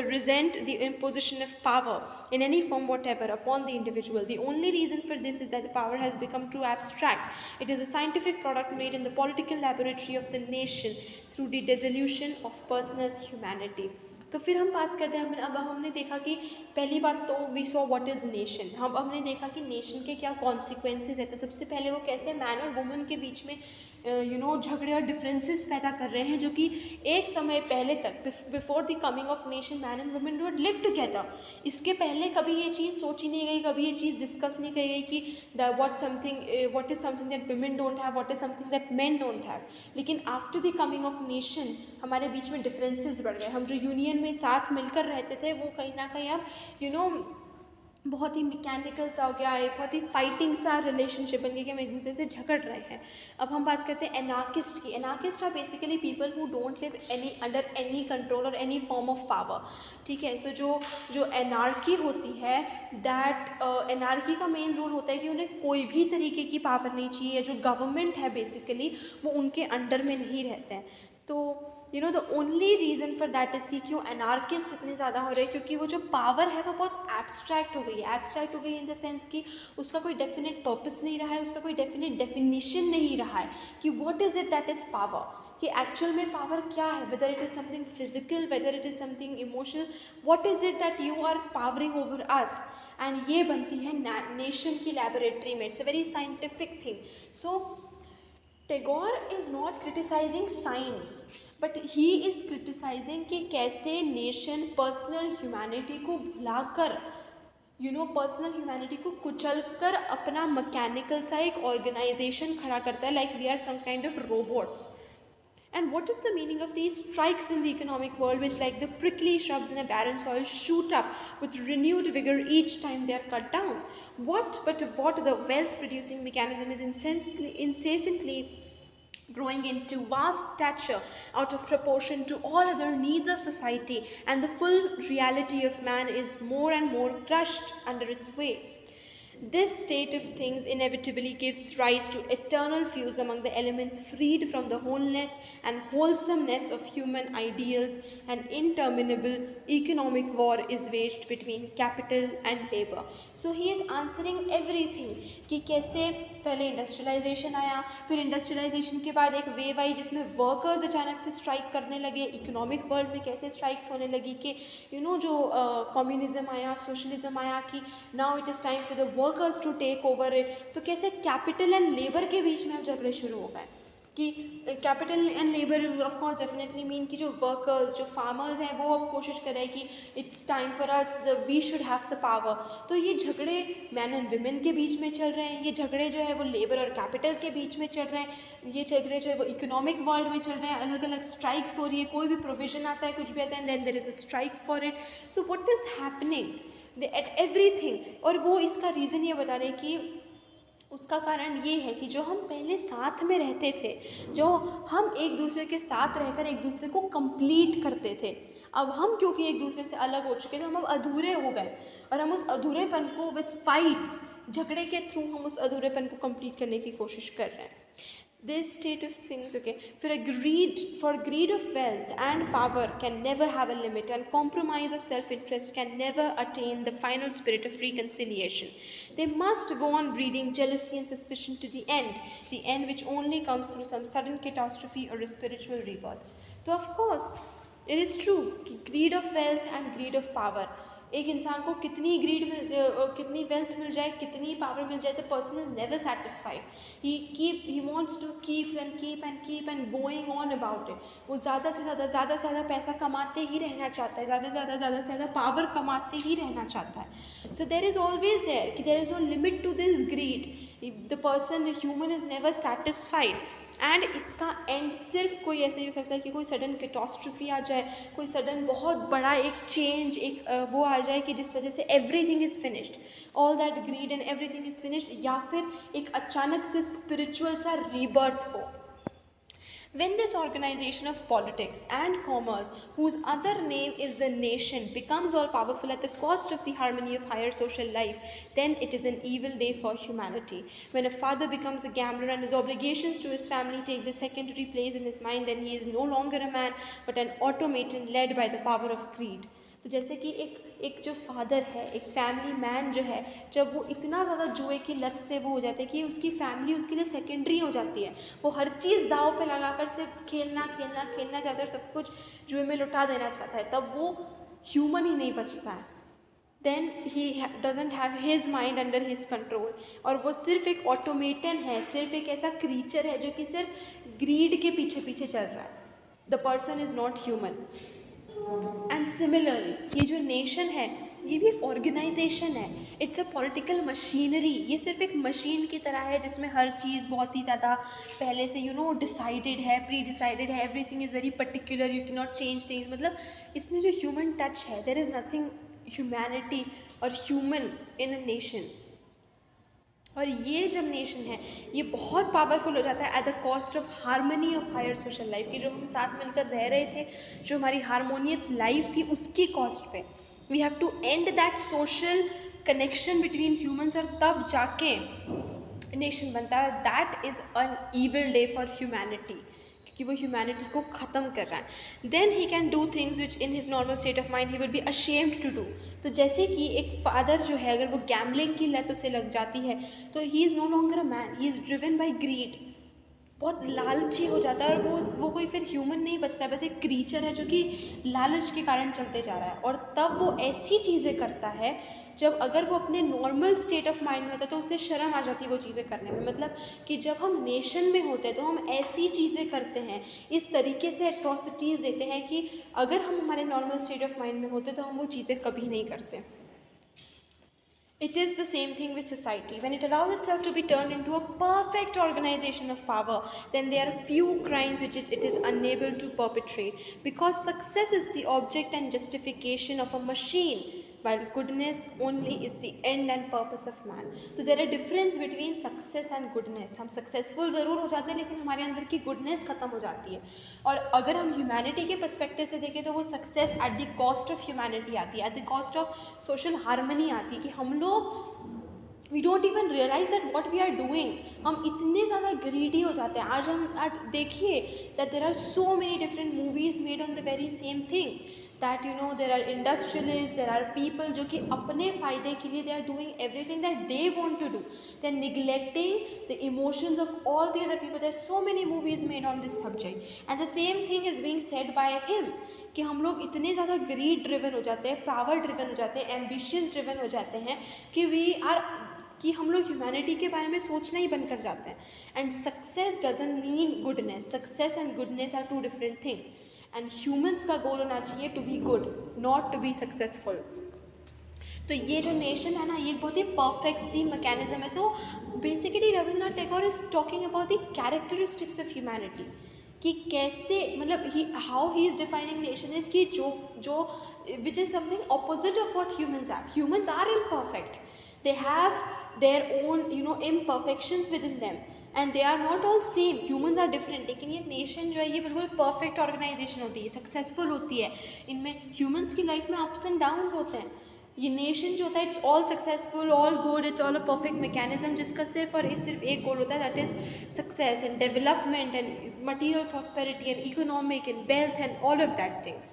A: resent the imposition of power in any form whatever upon the individual. The only reason for this is that the power has become too abstract. It is a scientific product made in the political laboratory of the nation through the dissolution of personal humanity. तो फिर हम बात करते हैं. अब हमने देखा कि पहली बात तो we saw what is nation. हम हमने देखा कि नेशन के क्या कॉन्सिक्वेंसेस है. तो सबसे पहले वो कैसे मैन और वुमेन के बीच में झगड़े और डिफरेंसेस पैदा कर रहे हैं, जो कि एक समय पहले तक before the coming of nation man and women would live together. इसके पहले कभी ये चीज़ सोची नहीं गई, कभी ये चीज़ डिस्कस नहीं की गई कि what is something that women don't have, what is something that men don't have. लेकिन after the coming of nation हमारे बीच में डिफरेंसेस बढ़ गए. हम जो यूनियन में साथ मिलकर रहते थे वो कहीं ना कहीं अब बहुत ही मैकेनिकल सा हो गया है, बहुत ही फाइटिंग सा रिलेशनशिप बन गया कि हम एक दूसरे से झगड़ रहे हैं. अब हम बात करते हैं एनार्किस्ट की. Anarchist are basically people who don't live under any control और एनी फॉर्म ऑफ पावर. ठीक है. तो जो एनार्की होती है, दैट एनार्की का मेन रूल होता है कि उन्हें कोई भी तरीके की पावर नहीं चाहिए. जो गवर्नमेंट है बेसिकली वो उनके अंडर में नहीं रहते हैं. तो the only reason for that is कि क्यों एनार्किस्ट इतने ज़्यादा हो रहे हैं, क्योंकि वो जो पावर है वो बहुत एब्स्ट्रैक्ट हो गई है. एब्स्ट्रैक्ट हो गई इन द सेंस कि उसका कोई डेफिनेट पर्पस नहीं रहा है, उसका कोई डेफिनेट डेफिनेशन नहीं रहा है कि what is it that is power, कि एक्चुअल में पावर क्या है. Whether it is something physical, whether it is something emotional, what is it that you are powering over us. And ये बनती है नेशन की लैबोरेटरी में. It's a very scientific thing. So Tagore is not criticising science, but he is criticising कि कैसे nation personal humanity को भुलाकर personal humanity को कुचल कर अपना मैकेनिकल सा एक ऑर्गेनाइजेशन खड़ा करता है. Like we are some kind of robots. And what is the meaning of these strikes in the economic world, which, like the prickly shrubs in a barren soil, shoot up with renewed vigor each time they are cut down? What the wealth producing mechanism is incessantly growing into vast stature out of proportion to all other needs of society, and the full reality of man is more and more crushed under its weight. This state of things inevitably gives rise to eternal feuds among the elements freed from the wholeness and wholesomeness of human ideals. An interminable economic war is waged between capital and labor. So he is answering everything कि कैसे पहले industrialisation आया, फिर industrialisation के बाद एक wave आई जिसमें workers अचानक से स्ट्राइक करने लगे, इकोनॉमिक वर्ल्ड में कैसे स्ट्राइक्स होने लगी कि जो कम्युनिज्म आया, सोशलिज्म आया कि now it is time for the workers to take over it, तो कैसे कैपिटल एंड लेबर के बीच में अब झगड़े शुरू हो गए कि capital and labour of course definitely mean कि जो वर्कर्स, जो फार्मर्स हैं, वो अब कोशिश कर रहे हैं कि it's time for us, we should have the power. तो ये झगड़े मैन एंड विमेन के बीच में चल रहे हैं, ये झगड़े जो है वो लेबर और कैपिटल के बीच में चल रहे हैं, ये झगड़े जो है वो इकोनॉमिक वर्ल्ड में चल रहे हैं, अलग अलग स्ट्राइक्स हो रही है, कोई भी प्रोविजन आता है, कुछ भी आता है, then there is a strike for it. So what is happening at everything, और वो इसका रीज़न ये बता रहे हैं कि उसका कारण ये है कि जो हम पहले साथ में रहते थे, जो हम एक दूसरे के साथ रहकर एक दूसरे को कंप्लीट करते थे, अब हम क्योंकि एक दूसरे से अलग हो चुके थे, हम अब अधूरे हो गए, और हम उस अधूरेपन को विथ फाइट्स, झगड़े के थ्रू हम उस अधूरेपन को कंप्लीट करने की कोशिश कर रहे हैं। This state of things, okay, for greed of wealth and power can never have a limit, and compromise of self-interest can never attain the final spirit of reconciliation. They must go on breeding jealousy and suspicion to the end which only comes through some sudden catastrophe or a spiritual rebirth. So of course, it is true कि greed of wealth and greed of power, एक इंसान को कितनी कितनी wealth मिल जाए, कितनी power मिल जाए, the person is never satisfied, he wants to keep and going on about it. वो ज़्यादा से ज़्यादा पैसा कमाते ही रहना चाहता है, ज़्यादा से ज़्यादा पावर कमाते ही रहना चाहता है। So there is always there कि there is no limit to this greed, the person, the human is never satisfied, and इसका एंड सिर्फ कोई ऐसे ही हो सकता है कि कोई सडन कैटास्ट्रफी आ जाए, कोई सडन बहुत बड़ा एक चेंज, एक वो आ जाए कि जिस वजह से everything is finished, all that grid and everything is finished, या फिर एक अचानक से स्पिरिचुअल सा रीबर्थ हो। When this organization of politics and commerce, whose other name is the nation, becomes all powerful at the cost of the harmony of higher social life, then it is an evil day for humanity. When a father becomes a gambler and his obligations to his family take the secondary place in his mind, then he is no longer a man but an automaton led by the power of greed. तो जैसे कि एक जो father है, एक family man जो है, जब वो इतना ज़्यादा जुए की लत से वो हो जाता है कि उसकी फैमिली उसके लिए सेकेंडरी हो जाती है, वो हर चीज़ दाव पे लगाकर सिर्फ खेलना चाहता है और सब कुछ जुए में लुटा देना चाहता है, तब वो ह्यूमन ही नहीं बचता है। Then he doesn't have his mind under his control, और वो सिर्फ एक ऑटोमेटन है, सिर्फ एक ऐसा क्रीचर है जो कि सिर्फ ग्रीड के पीछे चल रहा है। The person is not human. And similarly ये जो नेशन है, ये भी एक ऑर्गेनाइजेशन है, इट्स अ पॉलिटिकल मशीनरी। ये सिर्फ एक मशीन की तरह है जिसमें हर चीज़ बहुत ही ज़्यादा पहले से डिसाइडेड है, प्री डिसाइडेड है, everything is very particular, you can not change things. मतलब इसमें जो ह्यूमन टच है, देयर इज़ नथिंग ह्यूमैनिटी और ह्यूमन इन अ नेशन। और ये जब नेशन है, ये बहुत पावरफुल हो जाता है at the cost of harmony of higher social life, कि जो हम साथ मिलकर रह रहे थे, जो हमारी हारमोनियस लाइफ थी, उसकी कॉस्ट पे we have to end that social connection between humans, और तब जाके नेशन बनता है। That is an evil day for humanity, कि वो ह्यूमैनिटी को ख़त्म कर रहा है। Then he can do things which in his normal state of mind he would be ashamed to do. तो जैसे कि एक फादर जो है, अगर वो गैम्बलिंग की लत उसे लग जाती है, तो he is no longer a man, he is driven by greed, बहुत लालची हो जाता है, और वो कोई फिर ह्यूमन नहीं बचता है, बस एक क्रीचर है जो कि लालच के कारण चलते जा रहा है। और तब वो ऐसी चीज़ें करता है जब अगर वो अपने नॉर्मल स्टेट ऑफ माइंड में होता है तो उसे शर्म आ जाती है वो चीज़ें करने में। मतलब कि जब हम नेशन में होते हैं तो हम ऐसी चीज़ें करते हैं, इस तरीके से एट्रॉसिटीज़ देते हैं कि अगर हम हमारे नॉर्मल स्टेट ऑफ माइंड में होते तो हम वो चीज़ें कभी नहीं करते। It is the same thing with society. When it allows itself to be turned into a perfect organization of power, then there are few crimes which it is unable to perpetrate. Because success is the object and justification of a machine, while goodness only is the end and purpose of man. So there is a difference between success and goodness. हम successful ज़रूर हो जाते हैं लेकिन हमारे अंदर की goodness ख़त्म हो जाती है. और अगर हम ह्यूमैनिटी के पर्सपेक्टिव से देखें तो वो success at the cost of humanity आती है, at the cost of social harmony आती है कि हम लोग we don't even realise that what we are doing. हम इतने ज़्यादा ग्रीडी हो जाते हैं. आज देखिए that there are so many different movies made on the very same thing, that you know there are industrialist, there are people जो कि अपने फ़ायदे के लिए they are doing everything that they want to do, they are neglecting the emotions of all the other people. There are so many movies made on this subject and the same thing is being said by him कि हम लोग इतने ज़्यादा grid driven हो जाते हैं, power driven हो जाते हैं, एम्बिशियस ड्रिवन हो जाते हैं कि वी आर कि हम लोग ह्यूमैनिटी के बारे में सोचना ही बंद कर जाते हैं. And success doesn't mean goodness. Success and goodness are two different thing. And humans का गोल होना चाहिए to be good, not to be successful. तो ये जो नेशन है ना, ये एक बहुत ही परफेक्ट सी मैकेनिज्म है. So basically Rabindranath Tagore is talking about the characteristics of humanity, कि कैसे मतलब how he is defining nation is कि जो which is something opposite of what humans are. Humans are imperfect, they have their own imperfections within them and they are not all same. Humans are different. लेकिन ये nation जो है ये बिल्कुल perfect organisation होती है, सक्सेसफुल होती है. इनमें ह्यूमंस की लाइफ में अप्स एंड डाउन्स होते हैं. ये नेशन जो होता है it's all successful, all good, it's all a perfect mechanism जिसका सिर्फ एक गोल होता है, that is success and development and material prosperity and economic and wealth and all of that things.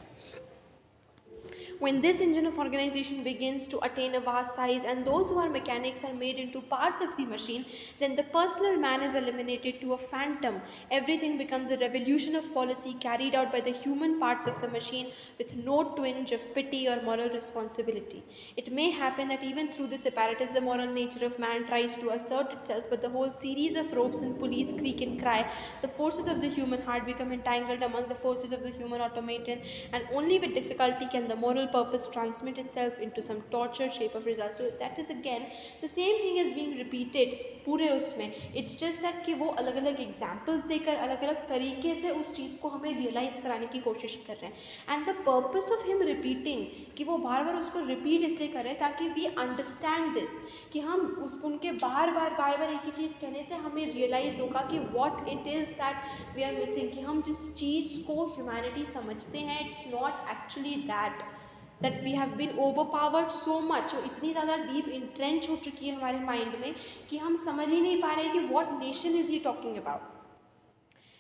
A: When this engine of organization begins to attain a vast size and those who are mechanics are made into parts of the machine, then the personal man is eliminated to a phantom. Everything becomes a revolution of policy carried out by the human parts of the machine with no twinge of pity or moral responsibility. It may happen that even through this apparatus the moral nature of man tries to assert itself, but the whole series of ropes and pulleys creak and cry. The forces of the human heart become entangled among the forces of the human automaton, and only with difficulty can the moral purpose transmit itself into some tortured shape of results. So that is again the same thing is being repeated पूरे उसमें. It's just that कि वो अलग अलग examples देकर अलग अलग तरीके से उस चीज़ को हमें रियलाइज़ कराने की कोशिश कर रहे हैं. And the purpose of him repeating, कि वो बार बार उसको रिपीट इसलिए कर रहे हैं ताकि वी अंडरस्टैंड दिस, कि हम उनके बार बार एक ही चीज़ कहने से हमें रियलाइज़ होगा कि what it is that we are missing, कि हम जिस चीज़ को ह्यूमैनिटी समझते हैं it's not actually that we have been overpowered so much. वो इतनी ज़्यादा डीप इंट्रेंच हो चुकी है हमारे माइंड में कि हम समझ ही नहीं पा रहे कि what nation is he talking about.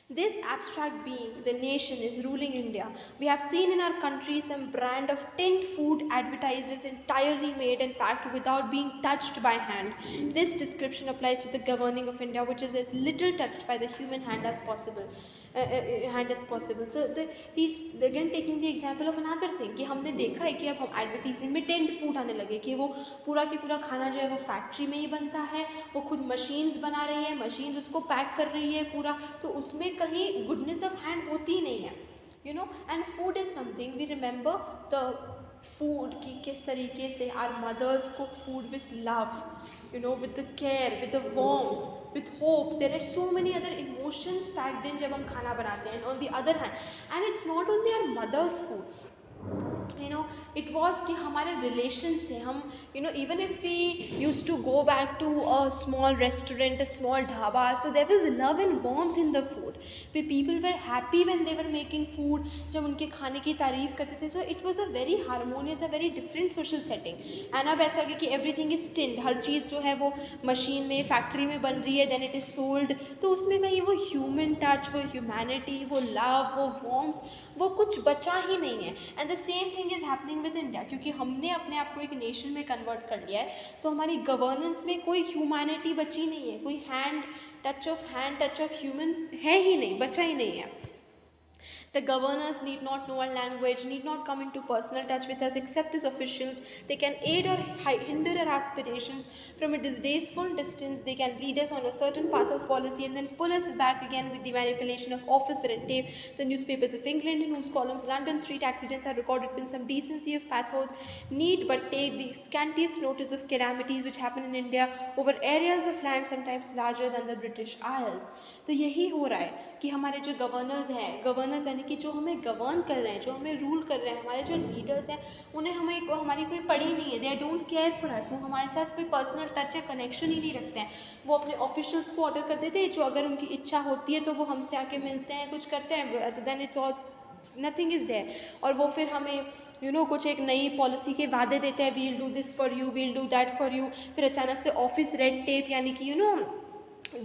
A: This abstract being, the nation, is ruling India. We have seen in our country some brand of tinned food advertised as entirely made and packed without being touched by hand. This description applies to the governing of India, which is as little touched by the human hand as possible. So he's again taking the example of another thing, कि हमने देखा है कि अब हम advertisement में tent food आने लगे, कि वो पूरा की पूरा खाना जो है वो फैक्ट्री में ही बनता है, वो खुद मशीन्स बना रही है, मशीन्स उसको पैक कर रही है पूरा, तो उसमें कहीं गुडनेस ऑफ हैंड होती ही नहीं है, you know. And food is something we remember the food, कि किस तरीके से our mothers cook food with love, you know, with the care, with the warmth, with hope. There are so many other emotions packed in जब हम खाना बनाते हैं. On the other hand, and it's not only our mother's food, you know, it was कि हमारे relations थे, हम you know, even if we used to go back to a small restaurant, a small dhaba, so there was love and warmth in the food. People were happy when they were making food, जब उनके खाने की तारीफ़ करते थे. So it was a very harmonious, a very different social setting. And अब ऐसा हो गया कि everything is tinned, हर चीज़ जो है वो मशीन में फैक्ट्री में बन रही है, then it is sold. तो उसमें कहीं वो human touch, वो humanity, वो love, वो warmth, वो कुछ बचा ही नहीं है. And the same thing is happening with India, क्योंकि हमने अपने आप को एक नेशन में कन्वर्ट कर लिया है, तो हमारी गवर्नेंस में कोई ह्यूमैनिटी बची नहीं है, कोई हैंड टच ऑफ ह्यूमन है ही नहीं, बचा ही नहीं है. The governors need not know our language, need not come into personal touch with us except as officials. They can aid or hinder our aspirations from a distasteful distance. They can lead us on a certain path of policy and then pull us back again with the manipulation of office red tape. The newspapers of England, in whose columns London street accidents are recorded with some decency of pathos, need but take the scantiest notice of calamities which happen in India over areas of land sometimes larger than the British Isles. तो यही हो रहा है कि हमारे जो governors यानी कि जो हमें गवर्न कर रहे हैं, जो हमें रूल कर रहे हैं, हमारे जो लीडर्स हैं, उन्हें हमारी कोई पड़ी नहीं है. They don't care for us. वो हमारे साथ कोई पर्सनल टच या कनेक्शन ही नहीं रखते हैं. वो अपने ऑफिशियल्स को ऑर्डर कर देते हैं, जो अगर उनकी इच्छा होती है तो वो हमसे आके मिलते हैं, कुछ करते हैं, then it's all nothing is there. और वो फिर हमें कुछ एक नई पॉलिसी के वादे देते हैं, we'll do this for you, we'll do that for you. फिर अचानक से ऑफिस रेड टेप यानी कि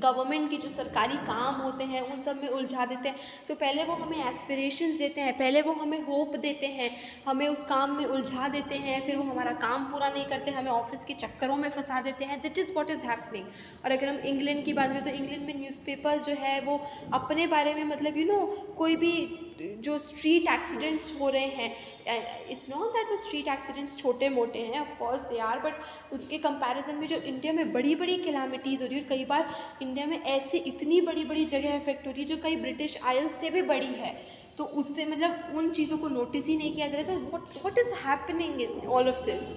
A: गवर्नमेंट के जो सरकारी काम होते हैं उन सब में उलझा देते हैं. तो पहले वो हमें एस्पिरेशंस देते हैं, पहले वो हमें होप देते हैं, हमें उस काम में उलझा देते हैं, फिर वो हमारा काम पूरा नहीं करते, हमें ऑफिस के चक्करों में फंसा देते हैं. That is what is happening. और अगर हम इंग्लैंड की बात करें तो इंग्लैंड में न्यूज़पेपर्स जो है वो अपने बारे में मतलब कोई भी जो स्ट्रीट एक्सीडेंट्स हो रहे हैं, इट्स नॉट दैट वो स्ट्रीट एक्सीडेंट्स छोटे मोटे हैं, of course they are, but उसके कंपैरिजन में जो इंडिया में बड़ी बड़ी कैलामिटीज़ हो रही है, और कई बार इंडिया में ऐसी इतनी बड़ी बड़ी जगह इफेक्ट हो रही है जो कई ब्रिटिश आइल्स से भी बड़ी है, तो उससे मतलब उन चीज़ों को नोटिस ही नहीं किया जा रहा है. सो what is happening in all of this?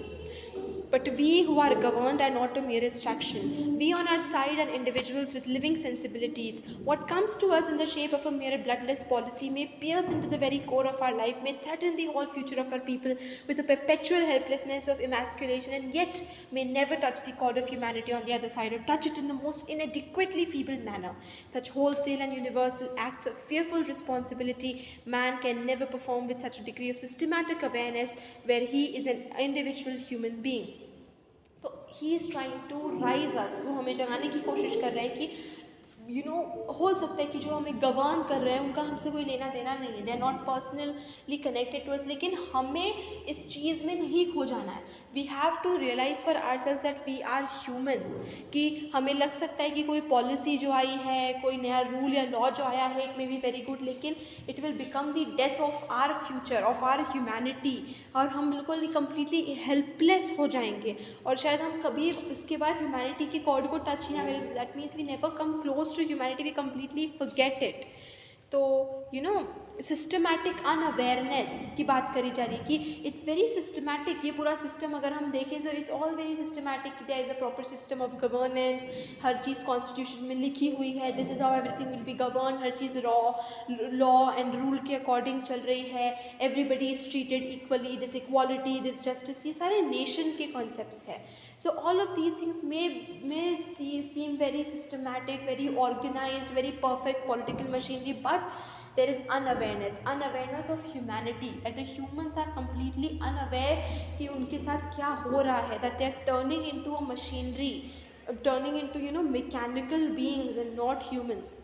A: But we who are governed are not a mere abstraction. We on our side are individuals with living sensibilities. What comes to us in the shape of a mere bloodless policy may pierce into the very core of our life, may threaten the whole future of our people with a perpetual helplessness of emasculation, and yet may never touch the chord of humanity on the other side, or touch it in the most inadequately feeble manner. Such wholesale and universal acts of fearful responsibility man can never perform with such a degree of systematic awareness where he is an individual human being. तो he is trying to raise us. वो हमें जगाने की कोशिश कर रहे हैं कि हो सकता है कि जो हमें गवर्न कर रहे हैं उनका हमसे कोई लेना देना नहीं है, they are not personally connected to us, लेकिन हमें इस चीज़ में नहीं खो जाना है. We have to realise for ourselves that we are humans. कि हमें लग सकता है कि कोई पॉलिसी जो आई है, कोई नया रूल या लॉ जो आया है, it may be very good, लेकिन it will become the death of our future, of our humanity, और हम बिल्कुल कम्प्लीटली हेल्पलेस हो जाएंगे, और शायद हम कभी इसके बाद ह्यूमैनिटी के कॉर्ड को टच ही ना करें. That means we never come close to humanity, we completely forget it. तो सिस्टमैटिक अनअवेयरनेस की बात करी जा रही है कि इट्स वेरी सिस्टमैटिक. ये पूरा सिस्टम अगर हम देखें तो it's all very systematic. There is a proper system of governance, हर चीज़ कॉन्स्टिट्यूशन में लिखी हुई है, this is how everything will be govern. हर चीज़ लॉ एंड रूल के अकॉर्डिंग चल रही है. Everybody is treated equally, this equality, this justice, ये सारे नेशन के कॉन्सेप्ट्स हैं. So all of these things may seem very systematic, very organized, very perfect political machinery, but there is unawareness of humanity, that the humans are completely unaware कि उनके साथ क्या हो रहा है, that they are turning into a machinery, turning into mechanical beings and not humans.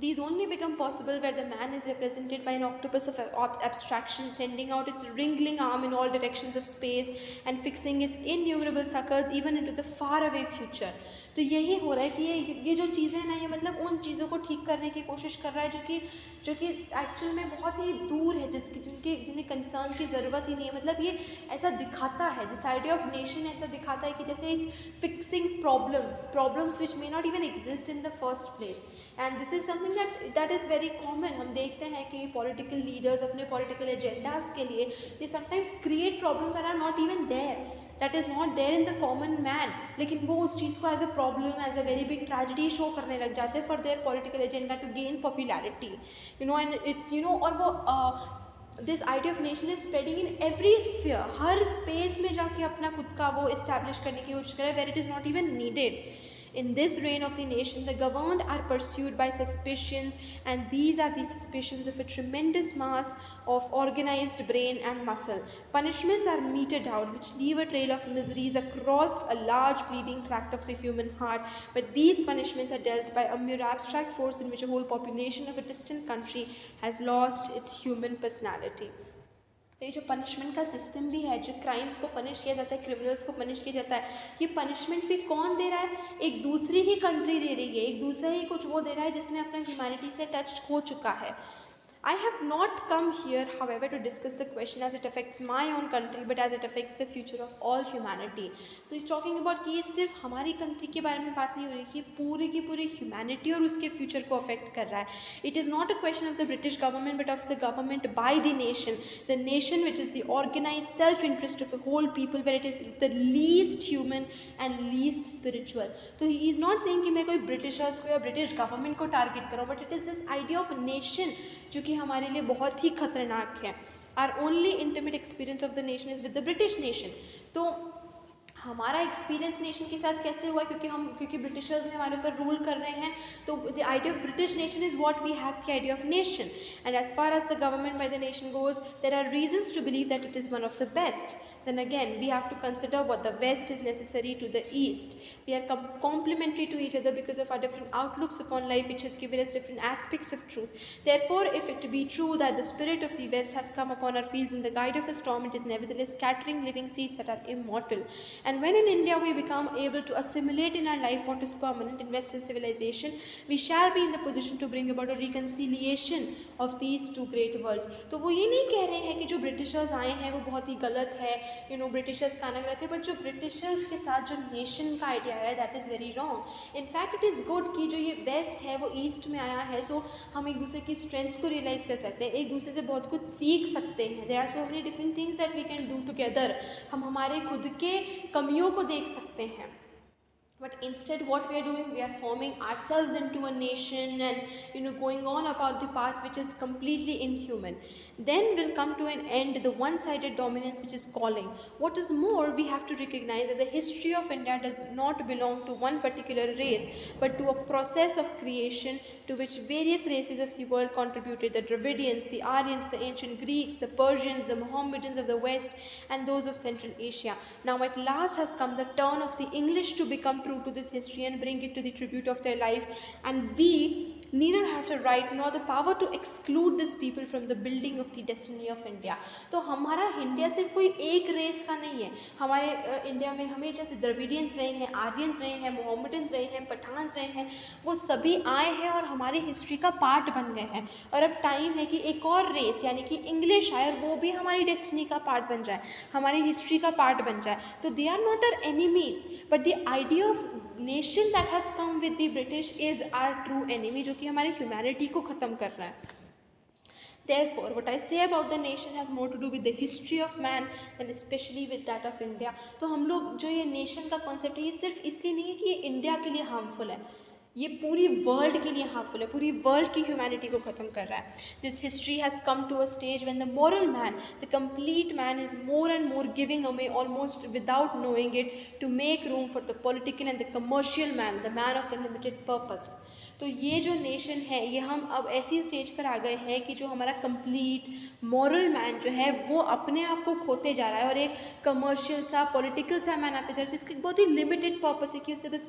A: These only become possible where the man is represented by an octopus of abstraction, sending out its wriggling arm in all directions of space and fixing its innumerable suckers even into the faraway future. तो यही हो रहा है कि ये जो चीज़ें हैं ना, ये मतलब उन चीज़ों को ठीक करने की कोशिश कर रहा है जो कि एक्चुअल में बहुत ही दूर है, जिन्हें कंसर्न की ज़रूरत ही नहीं है. मतलब ये ऐसा दिखाता है, दिस आइडिया ऑफ नेशन ऐसा दिखाता है कि जैसे it's fixing problems which may not even exist in the first place. And this is something that is very common. हम देखते हैं कि पॉलिटिकल लीडर्स अपने पॉलिटिकल एजेंडाज के लिए they sometimes create problems that are not even there, that is not there in the common man, लेकिन वो उस चीज़ को as a problem, as a very big tragedy show करने लग जाते हैं for their political agenda to gain popularity. And it's और वो this idea of nation is spreading in every sphere. हर स्पेस में जाके अपना खुद का वो इस्टेब्लिश करने की कोशिश करें where it is not even needed. In this reign of the nation, the governed are pursued by suspicions, and these are the suspicions of a tremendous mass of organized brain and muscle. Punishments are meted out, which leave a trail of miseries across a large bleeding tract of the human heart, but these punishments are dealt by a mere abstract force in which a whole population of a distant country has lost its human personality. तो ये जो punishment का system भी है, जो crimes को punish किया जाता है, क्रिमिनल्स को पनिश किया जाता है, ये पनिशमेंट भी कौन दे रहा है? एक दूसरी ही कंट्री दे रही है, एक दूसरा ही कुछ वो दे रहा है जिसने अपना ह्यूमैनिटी से टच हो चुका है. I have not come here, however, to discuss the question as it affects my own country, but as it affects the future of all humanity. So he's talking about कि ये सिर्फ हमारी country के बारे में बात नहीं हो रही, ये पूरी की पूरी ह्यूमैनिटी और उसके फ्यूचर को अफेक्ट कर रहा है. It is not a question of the British government, but of the government by the nation which is the organized self-interest of a whole people, where it is the least human and least spiritual. So he is not saying कि मैं कोई Britishers को या British government को target करूँ, but it is this idea of nation जो कि हमारे लिए बहुत ही खतरनाक है. Our only intimate experience of the nation is with the British nation. तो हमारा एक्सपीरियंस नेशन के साथ कैसे हुआ, क्योंकि ब्रिटिशर्स ने हमारे ऊपर रूल कर रहे हैं. तो the idea of British nation is what we have the idea of nation. And as far as the government by the nation goes, there are reasons to believe that it is one of the best. Then again, we have to consider what the West is necessary to the East. We are complementary to each other because of our different outlooks upon life, which has given us different aspects of truth. Therefore, if it be true that the spirit of the West has come upon our fields in the guide of a storm, it is nevertheless scattering living seeds that are immortal. And when in India we become able to assimilate in our life what is permanent in Western civilization, we shall be in the position to bring about a reconciliation of these two great worlds. तो वो ये नहीं कह रहे हैं कि जो Britishers आए हैं वो बहुत ही गलत है, ब्रिटिशर्स का आना गलत है, बट जो ब्रिटिशर्स के साथ जो नेशन का आइडिया है that is very wrong. In fact it is good कि जो ये वेस्ट है वो ईस्ट में आया है, सो हम एक दूसरे की स्ट्रेंथ्स को रियलाइज़ कर सकते हैं, एक दूसरे से बहुत कुछ सीख सकते हैं. There are so many different things that we can do together. हम हमारे खुद के कमियों को देख सकते हैं. But instead what we are doing, we are forming ourselves into a nation and going on about the path which is completely inhuman. Then will come to an end the one-sided dominance which is calling. What is more, we have to recognize that the history of India does not belong to one particular race, but to a process of creation to which various races of the world contributed: the Dravidians, the Aryans, the ancient Greeks, the Persians, the Mohammedans of the West, and those of Central Asia. Now at last has come the turn of the English to become true to this history and bring it to the tribute of their life, and we neither have the right nor the power to exclude these people from the building of the destiny of India. तो हमारा India सिर्फ कोई एक race का नहीं है. हमारे India में हमेशा से द्रविडियंस रहे हैं, आर्यंस रहे हैं, मोहम्मडन्स रहे हैं, पठान्स रहे हैं. वो सभी आए हैं और हमारी हिस्ट्री का पार्ट बन गए हैं. और अब टाइम है कि एक और रेस यानी कि इंग्लिश आए और वो भी हमारी डेस्टिनी का पार्ट बन जाए, हमारी हिस्ट्री का पार्ट बन जाए. तो they are not our enemies, but the idea of nation that has come with the British is our true enemy, जो कि हमारी ह्यूमैनिटी को ख़त्म कर रहा है. Therefore, what I say about the nation has more to do with the history of man and especially with that of India. तो हम लोग जो ये नेशन का कॉन्सेप्ट है, ये सिर्फ इसलिए नहीं है कि ये इंडिया के लिए हार्मफुल है, ये पूरी वर्ल्ड के लिए हार्मफुल है, पूरी वर्ल्ड की ह्यूमैनिटी को ख़त्म कर रहा है. This history has come to a stage when the moral man, the complete man, is more and more giving away almost without knowing it to make room for the political and the commercial man, the man of the limited purpose. तो ये जो nation है, ये हम अब ऐसी stage पर आ गए हैं कि जो हमारा कंप्लीट मॉरल मैन जो है वो अपने आप को खोते जा रहा है और एक कमर्शियल सा पॉलिटिकल सा मैन आते जा रहा है जिसका बहुत ही लिमिटेड पर्पस है कि उसे बस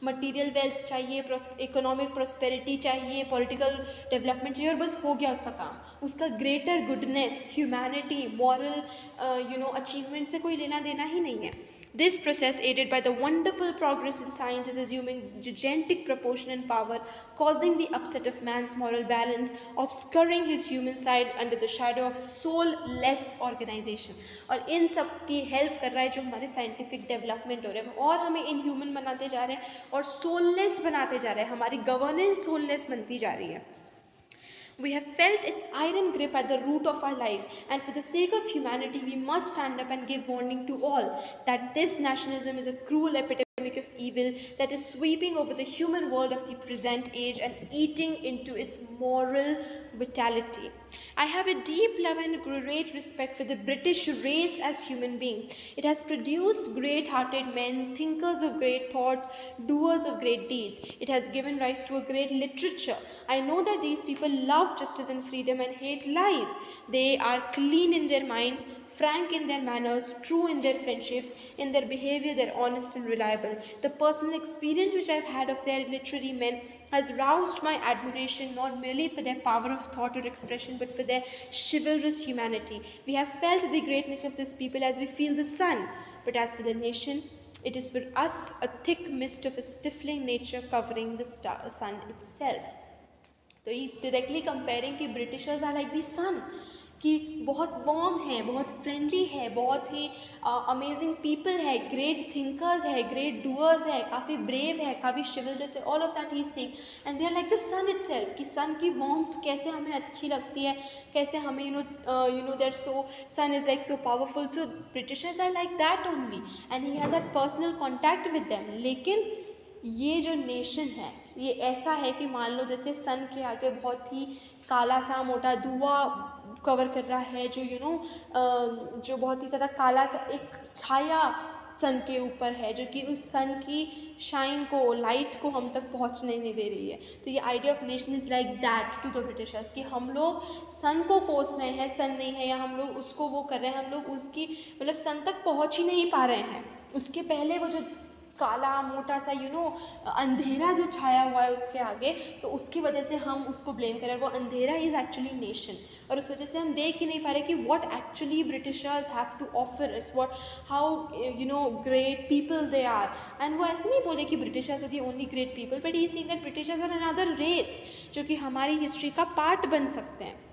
A: मटेरियल वेल्थ चाहिए, इकोनॉमिक प्रॉस्पेरिटी चाहिए, पॉलिटिकल डेवलपमेंट चाहिए और बस हो गया उसका काम. उसका greater goodness, humanity, moral achievement से कोई लेना देना ही नहीं है. This process, aided by the wonderful progress in science, is assuming gigantic proportion and power, causing the upset of man's moral balance, obscuring his human side under the shadow of soulless organization. और इन सब की help कर रहा है जो हमारे scientific development हो रहे हैं, और हमें इनह्यूमन बनाते जा रहे हैं और सोललेस बनाते जा रहे हैं. हमारी गवर्नेंस सोललेस बनती जा रही है. We have felt its iron grip at the root of our life, and for the sake of humanity, we must stand up and give warning to all that this nationalism is a cruel epidemic of evil that is sweeping over the human world of the present age and eating into its moral vitality. I have a deep love and great respect for the British race as human beings. It has produced great-hearted men, thinkers of great thoughts, doers of great deeds. It has given rise to a great literature. I know that these people love justice and freedom and hate lies. They are clean in their minds, frank in their manners, true in their friendships, in their behavior they're honest and reliable. The personal experience which I've had of their literary men has roused my admiration not merely for their power of thought or expression, but for their chivalrous humanity. We have felt the greatness of this people as we feel the sun, but as for the nation, it is for us a thick mist of a stifling nature covering the sun itself. तो he is directly comparing कि Britishers are like the sun, कि बहुत warm है, बहुत friendly है, बहुत ही amazing people है, ग्रेट थिंकर्स है, ग्रेट डूअर्स है, काफ़ी ब्रेव है, काफ़ी शिवलरस है, all of that he is saying. And they are like the sun itself, कि सन की वार्मथ कैसे हमें अच्छी लगती है, कैसे हमें you know that so sun is like so powerful, so Britishers are like that only and he has that personal contact with them. लेकिन ये जो नेशन है ये ऐसा है कि मान लो जैसे सन के आगे बहुत ही काला सा मोटा धुआं कवर कर रहा है, जो जो बहुत ही ज़्यादा काला सा एक छाया सन के ऊपर है, जो कि उस सन की शाइन को, लाइट को हम तक पहुंचने नहीं दे रही है। तो ये idea of nation is like that to the Britishers, कि हम लोग सन को कोस रहे हैं, सन नहीं है, या हम लोग उसको वो कर रहे हैं, हम लोग उसकी मतलब सन तक पहुंच ही नहीं पा रहे हैं। उसके पहले वो जो काला मोटा सा अंधेरा जो छाया हुआ है उसके आगे, तो उसकी वजह से हम उसको ब्लेम करें। वो अंधेरा इज़ एक्चुअली नेशन, और उस वजह से हम देख ही नहीं पा रहे कि what actually Britishers have to offer is, what how great people they are. And वो ऐसे नहीं बोले कि Britishers are the only great people, but he seeing that Britishers are another race जो कि हमारी हिस्ट्री का पार्ट बन सकते हैं।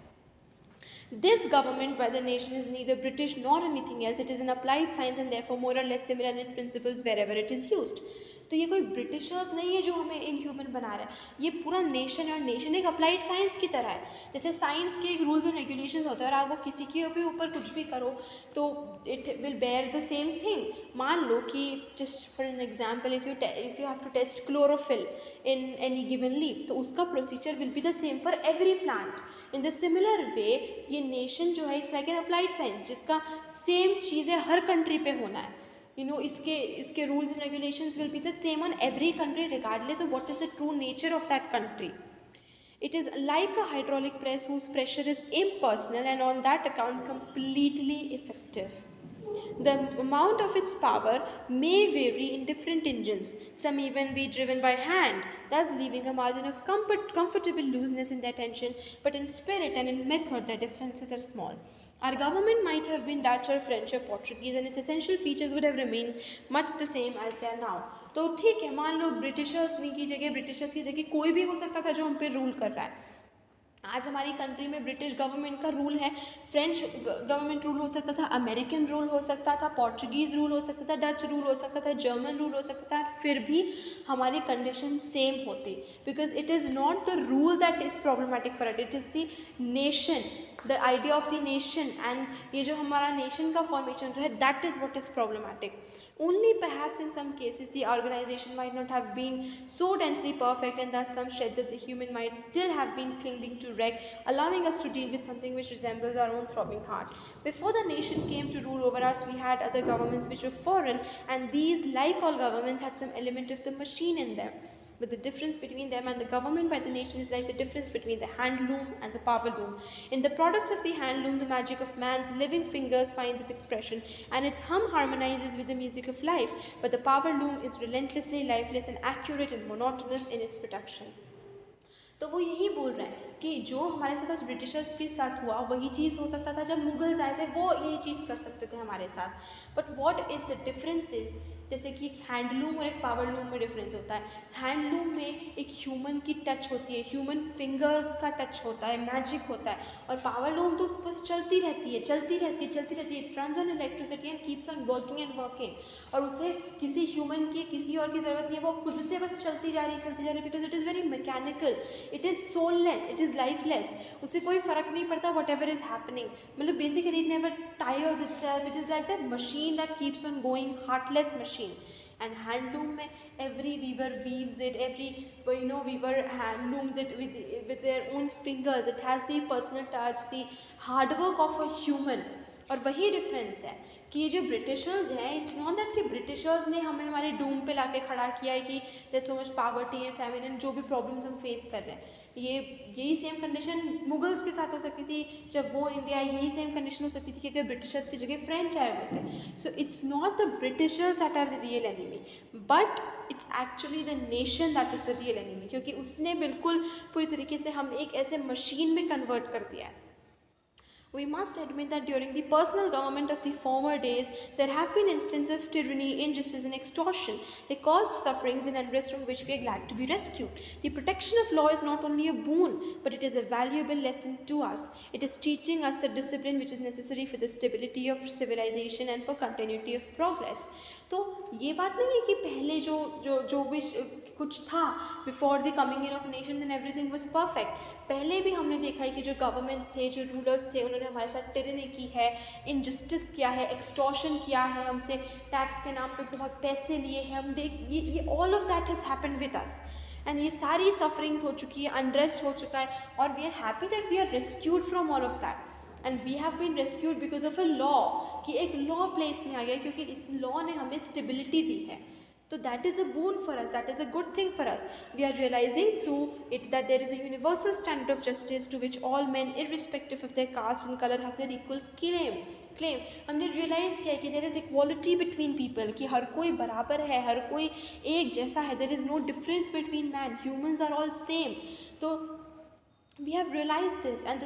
A: This government by the nation is neither British nor anything else. It is an applied science and therefore more or less similar in its principles wherever it is used. तो ये कोई Britishers नहीं है जो हमें इनह्यूमन बना रहा है, ये पूरा नेशन है, और नेशन एक अप्लाइड साइंस की तरह है। जैसे साइंस के एक रूल्स एंड रेगुलेशंस होते हैं, और आप वो किसी के भी ऊपर कुछ भी करो तो it will bear the same thing. मान लो कि just for an example, if you have to test chlorophyll in any given leaf, तो उसका procedure will be the same for every plant. In the similar way ये nation जो है it's like an applied science, जिसका same चीज़ें हर country पे होना है। इसके rules and regulations will be the same on every country regardless of what is the true nature of that country. It is like a hydraulic press whose pressure is impersonal and on that account completely effective. The amount of its power may vary in different engines, some even be driven by hand, thus leaving a margin of comfortable looseness in their tension, but in spirit and in method the differences are small. Our government might have been Dutch or French or Portuguese and its essential features would have remained much the same as they are now. तो ठीक है, मान लो Britishers की जगह कोई भी हो सकता था जो हम पे रूल कर रहा है। आज हमारी कंट्री में ब्रिटिश गवर्नमेंट का रूल है, फ्रेंच गवर्नमेंट रूल हो सकता था, अमेरिकन रूल हो सकता था, पोर्चुगीज़ रूल हो सकता था, डच रूल हो सकता था, जर्मन रूल हो सकता था, फिर भी हमारी कंडीशन सेम होती, because it is not the rule that is problematic for it is the nation, the idea of the nation, and ये जो हमारा नेशन का फॉर्मेशन है, that is what is problematic. Only perhaps in some cases the organization might not have been so densely perfect, and thus some shreds of the human might still have been clinging to wreck, allowing us to deal with something which resembles our own throbbing heart. Before the nation came to rule over us, we had other governments which were foreign, and these, like all governments, had some element of the machine in them. But the difference between them and the government by the nation is like the difference between the hand loom and the power loom. In the products of the hand loom, the magic of man's living fingers finds its expression, and its hum harmonizes with the music of life. But the power loom is relentlessly lifeless and accurate and monotonous in its production. तो वो यही बोल रहे हैं कि जो हमारे साथ आज ब्रिटिशर्स के साथ हुआ वही चीज़ हो सकता था जब मुगल्स आए थे, वो यही चीज़ कर सकते थे हमारे साथ. But what is the differences, जैसे कि हैंडलूम और एक पावर लूम में डिफरेंस होता है. हैंडलूम में एक ह्यूमन की टच होती है, ह्यूमन फिंगर्स का टच होता है, मैजिक होता है. और पावर लूम तो बस चलती रहती है, it runs on electricity and keeps on working, और उसे किसी ह्यूमन की, किसी और की ज़रूरत नहीं है, वो खुद से बस चलती जा रही है, because it is very mechanical, it is soulless, it is lifeless. उसे कोई फ़र्क नहीं पड़ता वट एवर इज़ हैपनिंग. मतलब basically it never tyres itself, it is like that machine that keeps on going, heartless machine. And handloom में every weaver weaves it, every weaver handlooms it with their own fingers. It has the personal touch, the hard work of a human. और वही difference है कि ये जो Britishers हैं, it's not that कि Britishers ने हमें हमारे डूम पे लाके खड़ा किया है कि there so much poverty and famine एंड जो भी प्रॉब्लम्स हम फेस कर रहे हैं, यही सेम कंडीशन मुगल्स के साथ हो सकती थी जब वो इंडिया आए. यही सेम कंडीशन हो सकती थी कि अगर ब्रिटिशर्स की जगह फ्रेंच आए हुए थे. So it's not the Britishers that are the real enemy, but it's actually the nation that is the real enemy, क्योंकि उसने बिल्कुल पूरी तरीके से हम एक ऐसे मशीन में कन्वर्ट कर दिया है. We must admit that during the personal government of the former days, there have been instances of tyranny, injustice, and extortion. They caused sufferings and unrest from which we are glad to be rescued. The protection of law is not only a boon, but it is a valuable lesson to us. It is teaching us the discipline which is necessary for the stability of civilization and for continuity of progress. तो ये बात नहीं है कि पहले जो भी कुछ था before the coming in of nation and everything was perfect. पहले भी हमने देखा है कि जो गवर्नमेंट्स थे, जो रूलर्स थे, उन्होंने हमारे साथ टिरनी की है, इनजस्टिस किया है, एक्सटॉर्शन किया है, हमसे टैक्स के नाम पे बहुत पैसे लिए हैं. हम देख ये all of that has happened with us and ये सारी सफरिंग्स हो चुकी है, अनरेस्ट हो चुका है, और we are happy that we are rescued from all of that. And we have been rescued because of a law, कि एक लॉ प्लेस में आ गया क्योंकि इस लॉ ने हमें स्टेबिलिटी दी है. So that is a boon for us, that is a good thing for us. We are realizing through it that there is a universal standard of justice to which all men, irrespective of their caste and color, have their equal claim. हमने realise किया कि there is equality between people, कि हर कोई बराबर है, हर कोई एक जैसा है. There is no difference between man, humans are all same. तो we have realized this and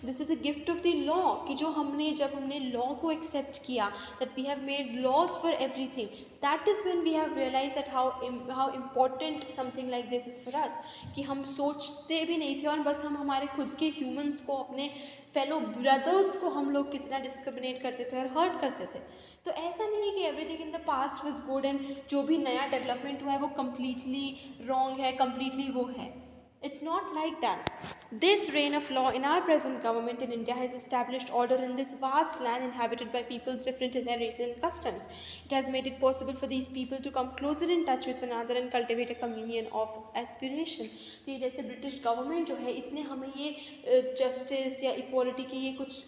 A: this is a gift of the law, कि जब हमने law को accept किया, that we have made laws for everything, that is when we have realized that how important something like this is for us. कि हम सोचते भी नहीं थे और बस हम हमारे खुद के humans को, अपने फेलो ब्रदर्स को हम लोग कितना डिस्क्रिमिनेट करते थे और हर्ट करते थे. तो ऐसा नहीं है कि everything in the past was good and जो भी नया डेवलपमेंट हुआ है वो कम्प्लीटली रॉन्ग है, कम्प्लीटली वो है. It's not like that. This reign of law in our present government in India has established order in this vast land inhabited by peoples different in their recent customs. It has made it possible for these people to come closer in touch with one another and cultivate a communion of aspiration. तो ये जैसे British government जो है, इसने हमें ये justice या equality के ये कुछ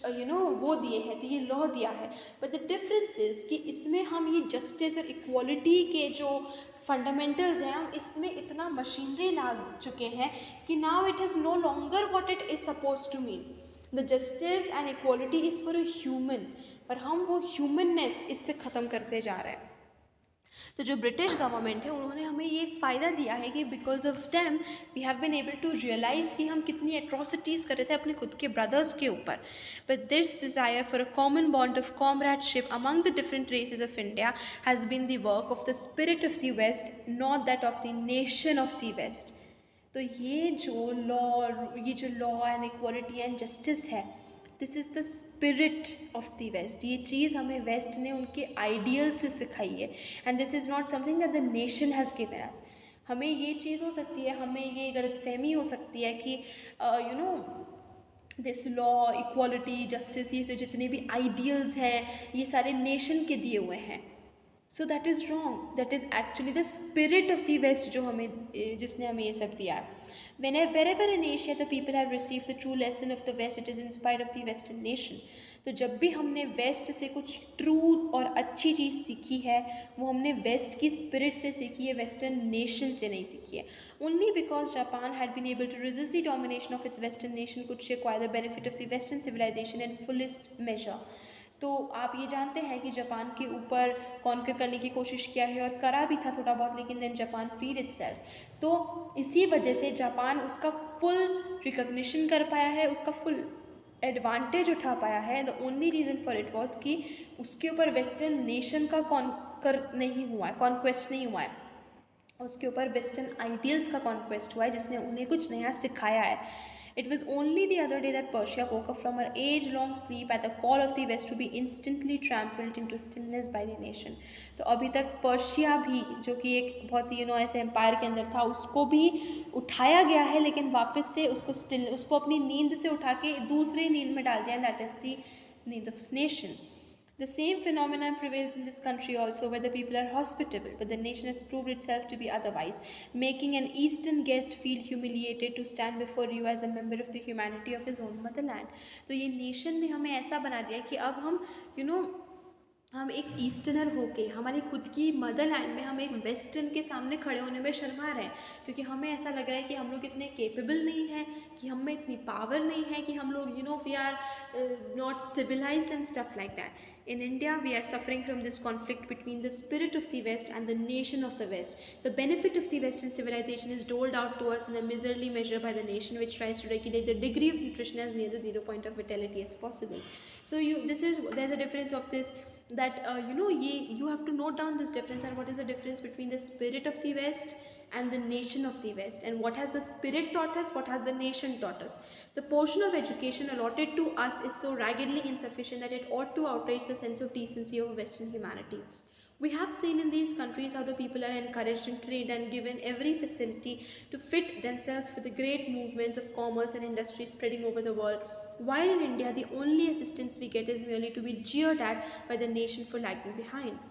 A: वो दिए हैं, तो ये लॉ दिया है. बट द डिफरेंस इज़ कि इसमें हम ये जस्टिस और इक्वालिटी के जो फंडामेंटल्स हैं, हम इसमें इतना मशीनरी ला चुके हैं कि now it is no longer what it is suppose to mean. The justice and equality is for a human, पर हम वो ह्यूमननेस इससे ख़त्म करते जा रहे हैं. तो जो ब्रिटिश गवर्नमेंट है, उन्होंने हमें ये एक फ़ायदा दिया है कि because of them we have been able to realise कि हम कितनी एट्रोसिटीज़ कर रहे थे अपने खुद के ब्रदर्स के ऊपर. But this desire for a common bond of comradeship among the different races of India has been the work of the spirit of the west, not that of the nation of the west. तो ये जो law and equality and justice है, this is the spirit of the west. ये चीज़ हमें waste ने उनके ideal से सिखाई है and this is not something that the nation has given us. हमें ये चीज़ हो सकती है, हमें ये गलतफहमी हो सकती है कि दिस लॉ, इक्वालिटी, जस्टिस, ये से जितने भी आइडियल्स हैं ये सारे नेशन के दिए हुए हैं. So that is wrong. That is actually the spirit of the west जिसने हमें ये सब दिया है. Wherever in Asia the people have received the true lesson of the West, it is inspired of the Western nation. तो जब भी हमने वेस्ट से कुछ ट्रू और अच्छी चीज़ सीखी है, वो हमने वेस्ट की स्पिरिट से सीखी है, वेस्टर्न नेशन से नहीं सीखी है. Only because Japan had been able to resist the domination of its Western nation could she acquire the benefit of the Western civilization in fullest measure. तो आप ये जानते हैं कि जापान के ऊपर कॉन्कर करने की कोशिश किया है और करा भी था थोड़ा बहुत, लेकिन देन जापान फ्रीड इटसेल्फ. तो इसी वजह से जापान उसका फुल रिकग्निशन कर पाया है, उसका फुल एडवांटेज उठा पाया है. The only reason for it was कि उसके ऊपर वेस्टर्न नेशन का कॉन्कर नहीं हुआ है, कॉन्क्वेस्ट नहीं हुआ है, उसके ऊपर वेस्टर्न आइडियल्स का कॉन्क्वेस्ट हुआ है जिसने उन्हें कुछ नया सिखाया है. It was only the other day that Persia woke up from her age-long sleep at the call of the West to be instantly trampled into stillness by the nation. तो अभी तक पर्शिया भी, जो कि एक बहुत ही ऐसे एम्पायर के अंदर था, उसको भी उठाया गया है, लेकिन वापस से उसको अपनी नींद से उठा के दूसरी नींद में डाल दिया. दैट इज़ द नींद of nation. The same phenomenon prevails in this country also, where the people are hospitable, but the nation has proved itself to be otherwise, making an Eastern guest feel humiliated to stand before you as a member of the humanity of his own motherland. तो ये nation ने हमें ऐसा बना दिया कि अब हम हम एक ईस्टर्नर होके हमारी खुद की मदर लैंड में हम एक वेस्टर्न के सामने खड़े होने में शर्मा रहे हैं, क्योंकि हमें ऐसा लग रहा है कि हम लोग इतने केपेबल नहीं हैं, कि हम में इतनी पावर नहीं है, कि हम लोग we are not civilised and stuff like that. In India, we are suffering from this conflict between the spirit of the West and the nation of the West. The benefit of the Western civilization is doled out to us in a miserly measure by the nation, which tries to regulate the degree of nutrition as near the 0 point of vitality as possible. So there's a difference of this, that you have to note down this difference, and what is the difference between the spirit of the West and the nation of the West, and what has the spirit taught us, what has the nation taught us. The portion of education allotted to us is so raggedly insufficient that it ought to outrage the sense of decency of Western humanity. We have seen in these countries how the people are encouraged and trained and given every facility to fit themselves for the great movements of commerce and industry spreading over the world, while in India the only assistance we get is merely to be jeered at by the nation for lagging behind.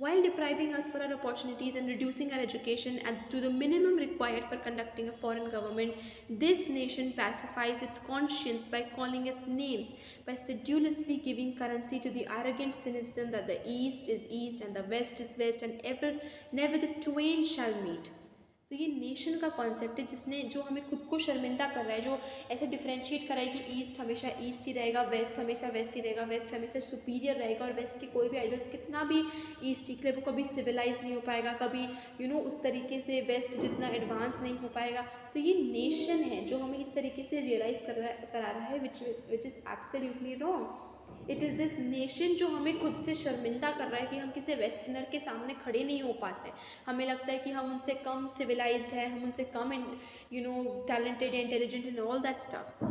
A: While depriving us for our opportunities and reducing our education and to the minimum required for conducting a foreign government, this nation pacifies its conscience by calling us names, by sedulously giving currency to the arrogant cynicism that the East is East and the West is West, and never the twain shall meet. तो ये nation का concept है, जिसने जो हमें खुद को शर्मिंदा कर रहा है, जो ऐसे डिफ्रेंशिएट कर रहा है कि ईस्ट हमेशा ईस्ट ही रहेगा, वेस्ट हमेशा वेस्ट ही रहेगा, वेस्ट हमेशा सुपीरियर रहेगा, और वेस्ट के कोई भी आइडियल्स कितना भी ईस्ट सीख ले वो कभी सिविलाइज नहीं हो पाएगा, कभी उस तरीके से वेस्ट जितना एडवांस नहीं हो पाएगा. तो ये नेशन है जो हमें इस तरीके से रियलाइज़ करा रहा है, which is absolutely wrong. It is this nation जो हमें खुद से शर्मिंदा कर रहा है कि हम किसी वेस्टर्नर के सामने खड़े नहीं हो पाते. हमें लगता है कि हम उनसे कम सिविलाइज्ड है, हम उनसे कम talented, intelligent and all that stuff.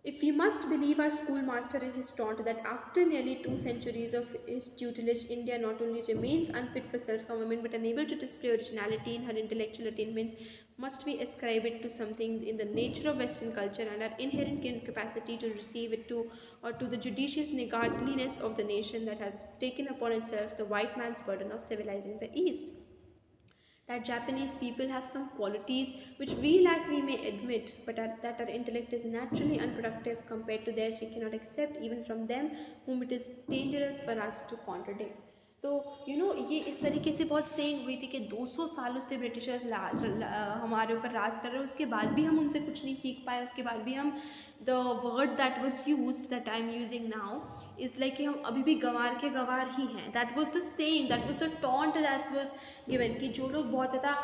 A: If we must believe our schoolmaster in his taunt that after nearly 2 centuries of his tutelage, India not only remains unfit for self-government but unable to display originality in her intellectual attainments, must we ascribe it to something in the nature of Western culture and our inherent incapacity to receive it or to the judicious niggardliness of the nation that has taken upon itself the white man's burden of civilizing the East. That Japanese people have some qualities which we lack, we may admit, but that our intellect is naturally unproductive compared to theirs, we cannot accept even from them whom it is dangerous for us to contradict. तो ये इस तरीके से बहुत saying हुई थी कि 200 सालों से ब्रिटिशर्स हमारे ऊपर राज कर रहे हैं, उसके बाद भी हम उनसे कुछ नहीं सीख पाए, उसके बाद भी हम the word that was used that I am using now is like कि हम अभी भी गंवार के गंवार ही हैं. That was the saying, that was the taunt that was given, कि जो लोग बहुत ज़्यादा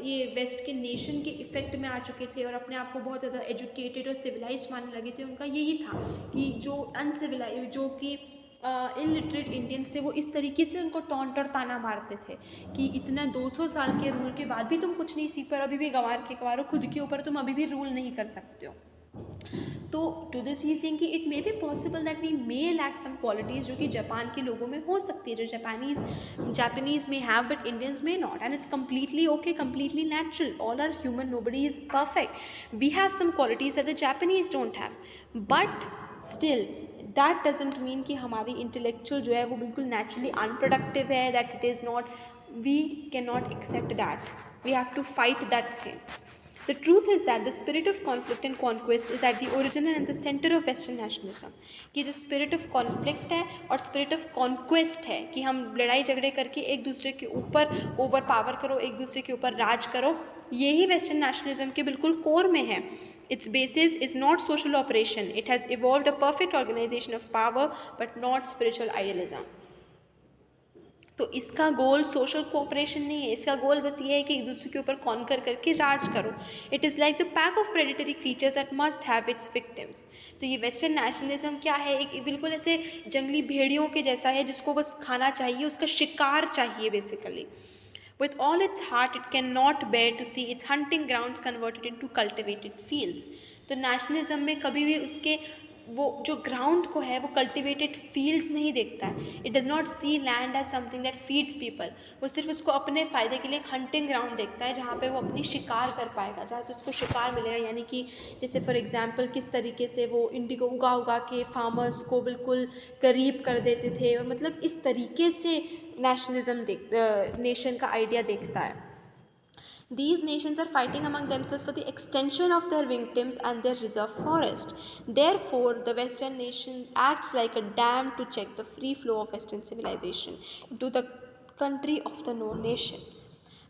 A: ये वेस्ट के नेशन के इफ़ेक्ट में आ चुके थे और अपने आप को बहुत ज़्यादा एजुकेटेड और सिविलाइज मानने लगे थे, उनका यही था कि जो अनसिविलाइज, जो कि इलिटरेट इंडियंस थे, वो इस तरीके से उनको टॉन्ट और ताना मारते थे कि इतना 200 साल के रूल के बाद भी तुम कुछ नहीं सीख पर, अभी भी गंवार के गंवार हो, खुद के ऊपर तुम अभी भी रूल नहीं कर सकते हो. तो टू दिस ही सेइंग कि it may be possible that we may lack some qualities जो कि जापान के लोगों में हो सकती है, जो जापानीज़ में हैव बट इंडियंस में not, and it's completely okay, completely natural. All are human, nobody is perfect. We have some qualities that the Japanese don't have, but still that doesn't mean कि हमारी intellectual जो है वो बिल्कुल naturally unproductive है, that it is not, we can not accept that, we have to fight that thing. The truth is that the spirit of conflict and conquest is at the origin and the center of Western nationalism. कि जो spirit of conflict है और spirit of conquest है कि हम लड़ाई झगड़े करके एक दूसरे के ऊपर ओवर पावर करो, एक दूसरे के ऊपर राज करो, यही वेस्टर्न नेशनलिज्म के बिल्कुल कोर में है. Its basis is not social operation. It has evolved a perfect organization of power but not spiritual idealism. तो इसका गोल सोशल कोऑपरेशन नहीं है, इसका गोल बस ये है कि एक दूसरे के ऊपर कॉन्कर करके राज करो. It is like the pack of predatory creatures that must have it's victims. तो ये वेस्टर्न नेशनलिज्म क्या है, एक बिल्कुल ऐसे जंगली भेड़ियों के जैसा है जिसको बस खाना चाहिए, उसका शिकार चाहिए basically. With all its heart, it cannot bear to see its hunting grounds converted into cultivated fields. तो नेशनलिज्म में कभी भी उसके वो जो ग्राउंड को है वो कल्टिवेटेड फील्ड्स नहीं देखता है. It does not see land as something that feeds people. वो सिर्फ उसको अपने फ़ायदे के लिए एक हंटिंग ग्राउंड देखता है जहाँ पे वो अपनी शिकार कर पाएगा, जहाँ से उसको शिकार मिलेगा. यानी कि जैसे फॉर एग्जांपल किस तरीके से वो इंडिगो उगा के फार्मर्स को बिल्कुल करीब कर देते थे, और मतलब इस तरीके से नेशनलिज्म नेशन का आइडिया देखता है. These nations are fighting among themselves for the extension of their victims and their reserve forest. Therefore, the Western nation acts like a dam to check the free flow of Western civilization into the country of the known nation.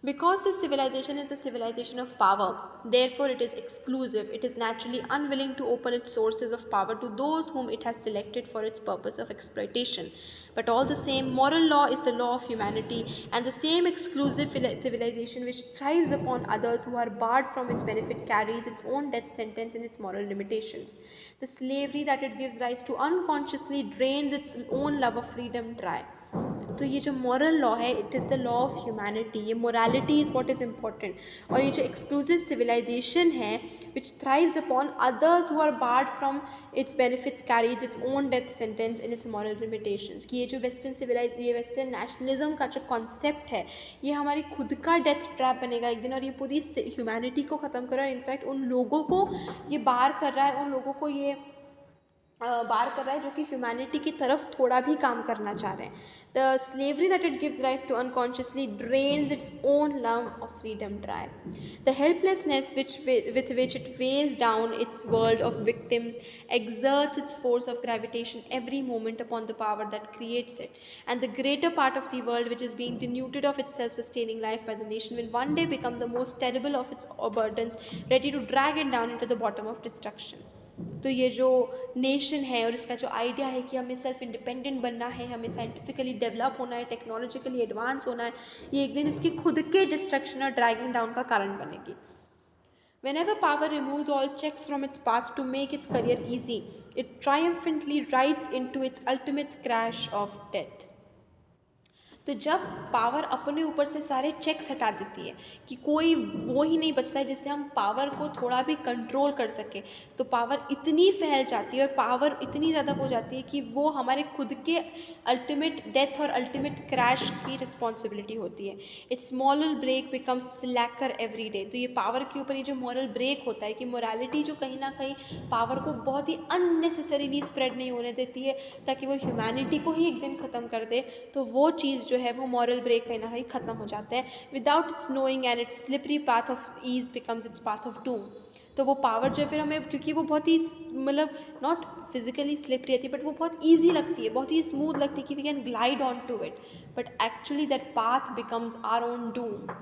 A: Because this civilization is a civilization of power, therefore it is exclusive, it is naturally unwilling to open its sources of power to those whom it has selected for its purpose of exploitation. But all the same, moral law is the law of humanity, and the same exclusive civilization which thrives upon others who are barred from its benefit carries its own death sentence in its moral limitations. The slavery that it gives rise to unconsciously drains its own love of freedom dry. तो ये जो moral law है it is the law of humanity, ये morality is what is important. और ये जो exclusive civilisation है which thrives upon others who are barred from its benefits carries its own death sentence in its moral limitations. कि ये जो ये western nationalism का जो कॉन्सेप्ट है ये हमारी खुद का डेथ ट्रैप बनेगा एक दिन, और ये पूरी ह्यूमैनिटी को ख़त्म कर रहा है. इनफैक्ट उन लोगों को ये बार कर रहा है, उन लोगों को ये बार कर रहा है जो कि ह्यूमैनिटी की तरफ थोड़ा भी काम करना चाह रहे हैं. The slavery that it gives right to unconsciously drains its own love of freedom dry. The helplessness with which it weighs down its world of victims exerts its force of gravitation every moment upon the power that creates it, and the greater part of the world which is being denuded of its self-sustaining life by the nation will one day become the most terrible of its burdens, ready to drag it down into the bottom of destruction. तो ये जो nation है और इसका जो idea है कि हमें सेल्फ इंडिपेंडेंट बनना है, हमें साइंटिफिकली डेवलप होना है, टेक्नोलॉजिकली एडवांस होना है, ये एक दिन इसकी खुद के डिस्ट्रक्शन और ड्रैगिंग डाउन का कारण बनेगी. Whenever power removes all checks from its path to make its career easy, it triumphantly rides into its ultimate crash of death. तो जब पावर अपने ऊपर से सारे चेक्स हटा देती है कि कोई वो ही नहीं बचता है जिससे हम पावर को थोड़ा भी कंट्रोल कर सके, तो पावर इतनी फैल जाती है और पावर इतनी ज़्यादा हो जाती है कि वो हमारे खुद के अल्टीमेट डेथ और अल्टीमेट क्रैश की रिस्पॉन्सिबिलिटी होती है. Its moral brake becomes slacker every day. तो ये पावर के ऊपर ये जो मॉरल ब्रेक होता है कि मोरालिटी जो कहीं ना कहीं पावर को बहुत ही अननेसेसरीली स्प्रेड नहीं होने देती है ताकि वो ह्यूमैनिटी को ही एक दिन ख़त्म कर दे, तो वो चीज़ जो है वो मॉरल ब्रेक कहीं ना कहीं ख़त्म हो जाता है. Without its knowing and its slippery path of ease becomes its path of doom. तो वो पावर जो फिर हमें, क्योंकि वो बहुत ही मतलब नॉट फिजिकली स्लिपरी रहती है बट वो बहुत ईजी लगती है, बहुत ही स्मूथ लगती है कि we can glide on to it, but actually that path becomes our own Doom.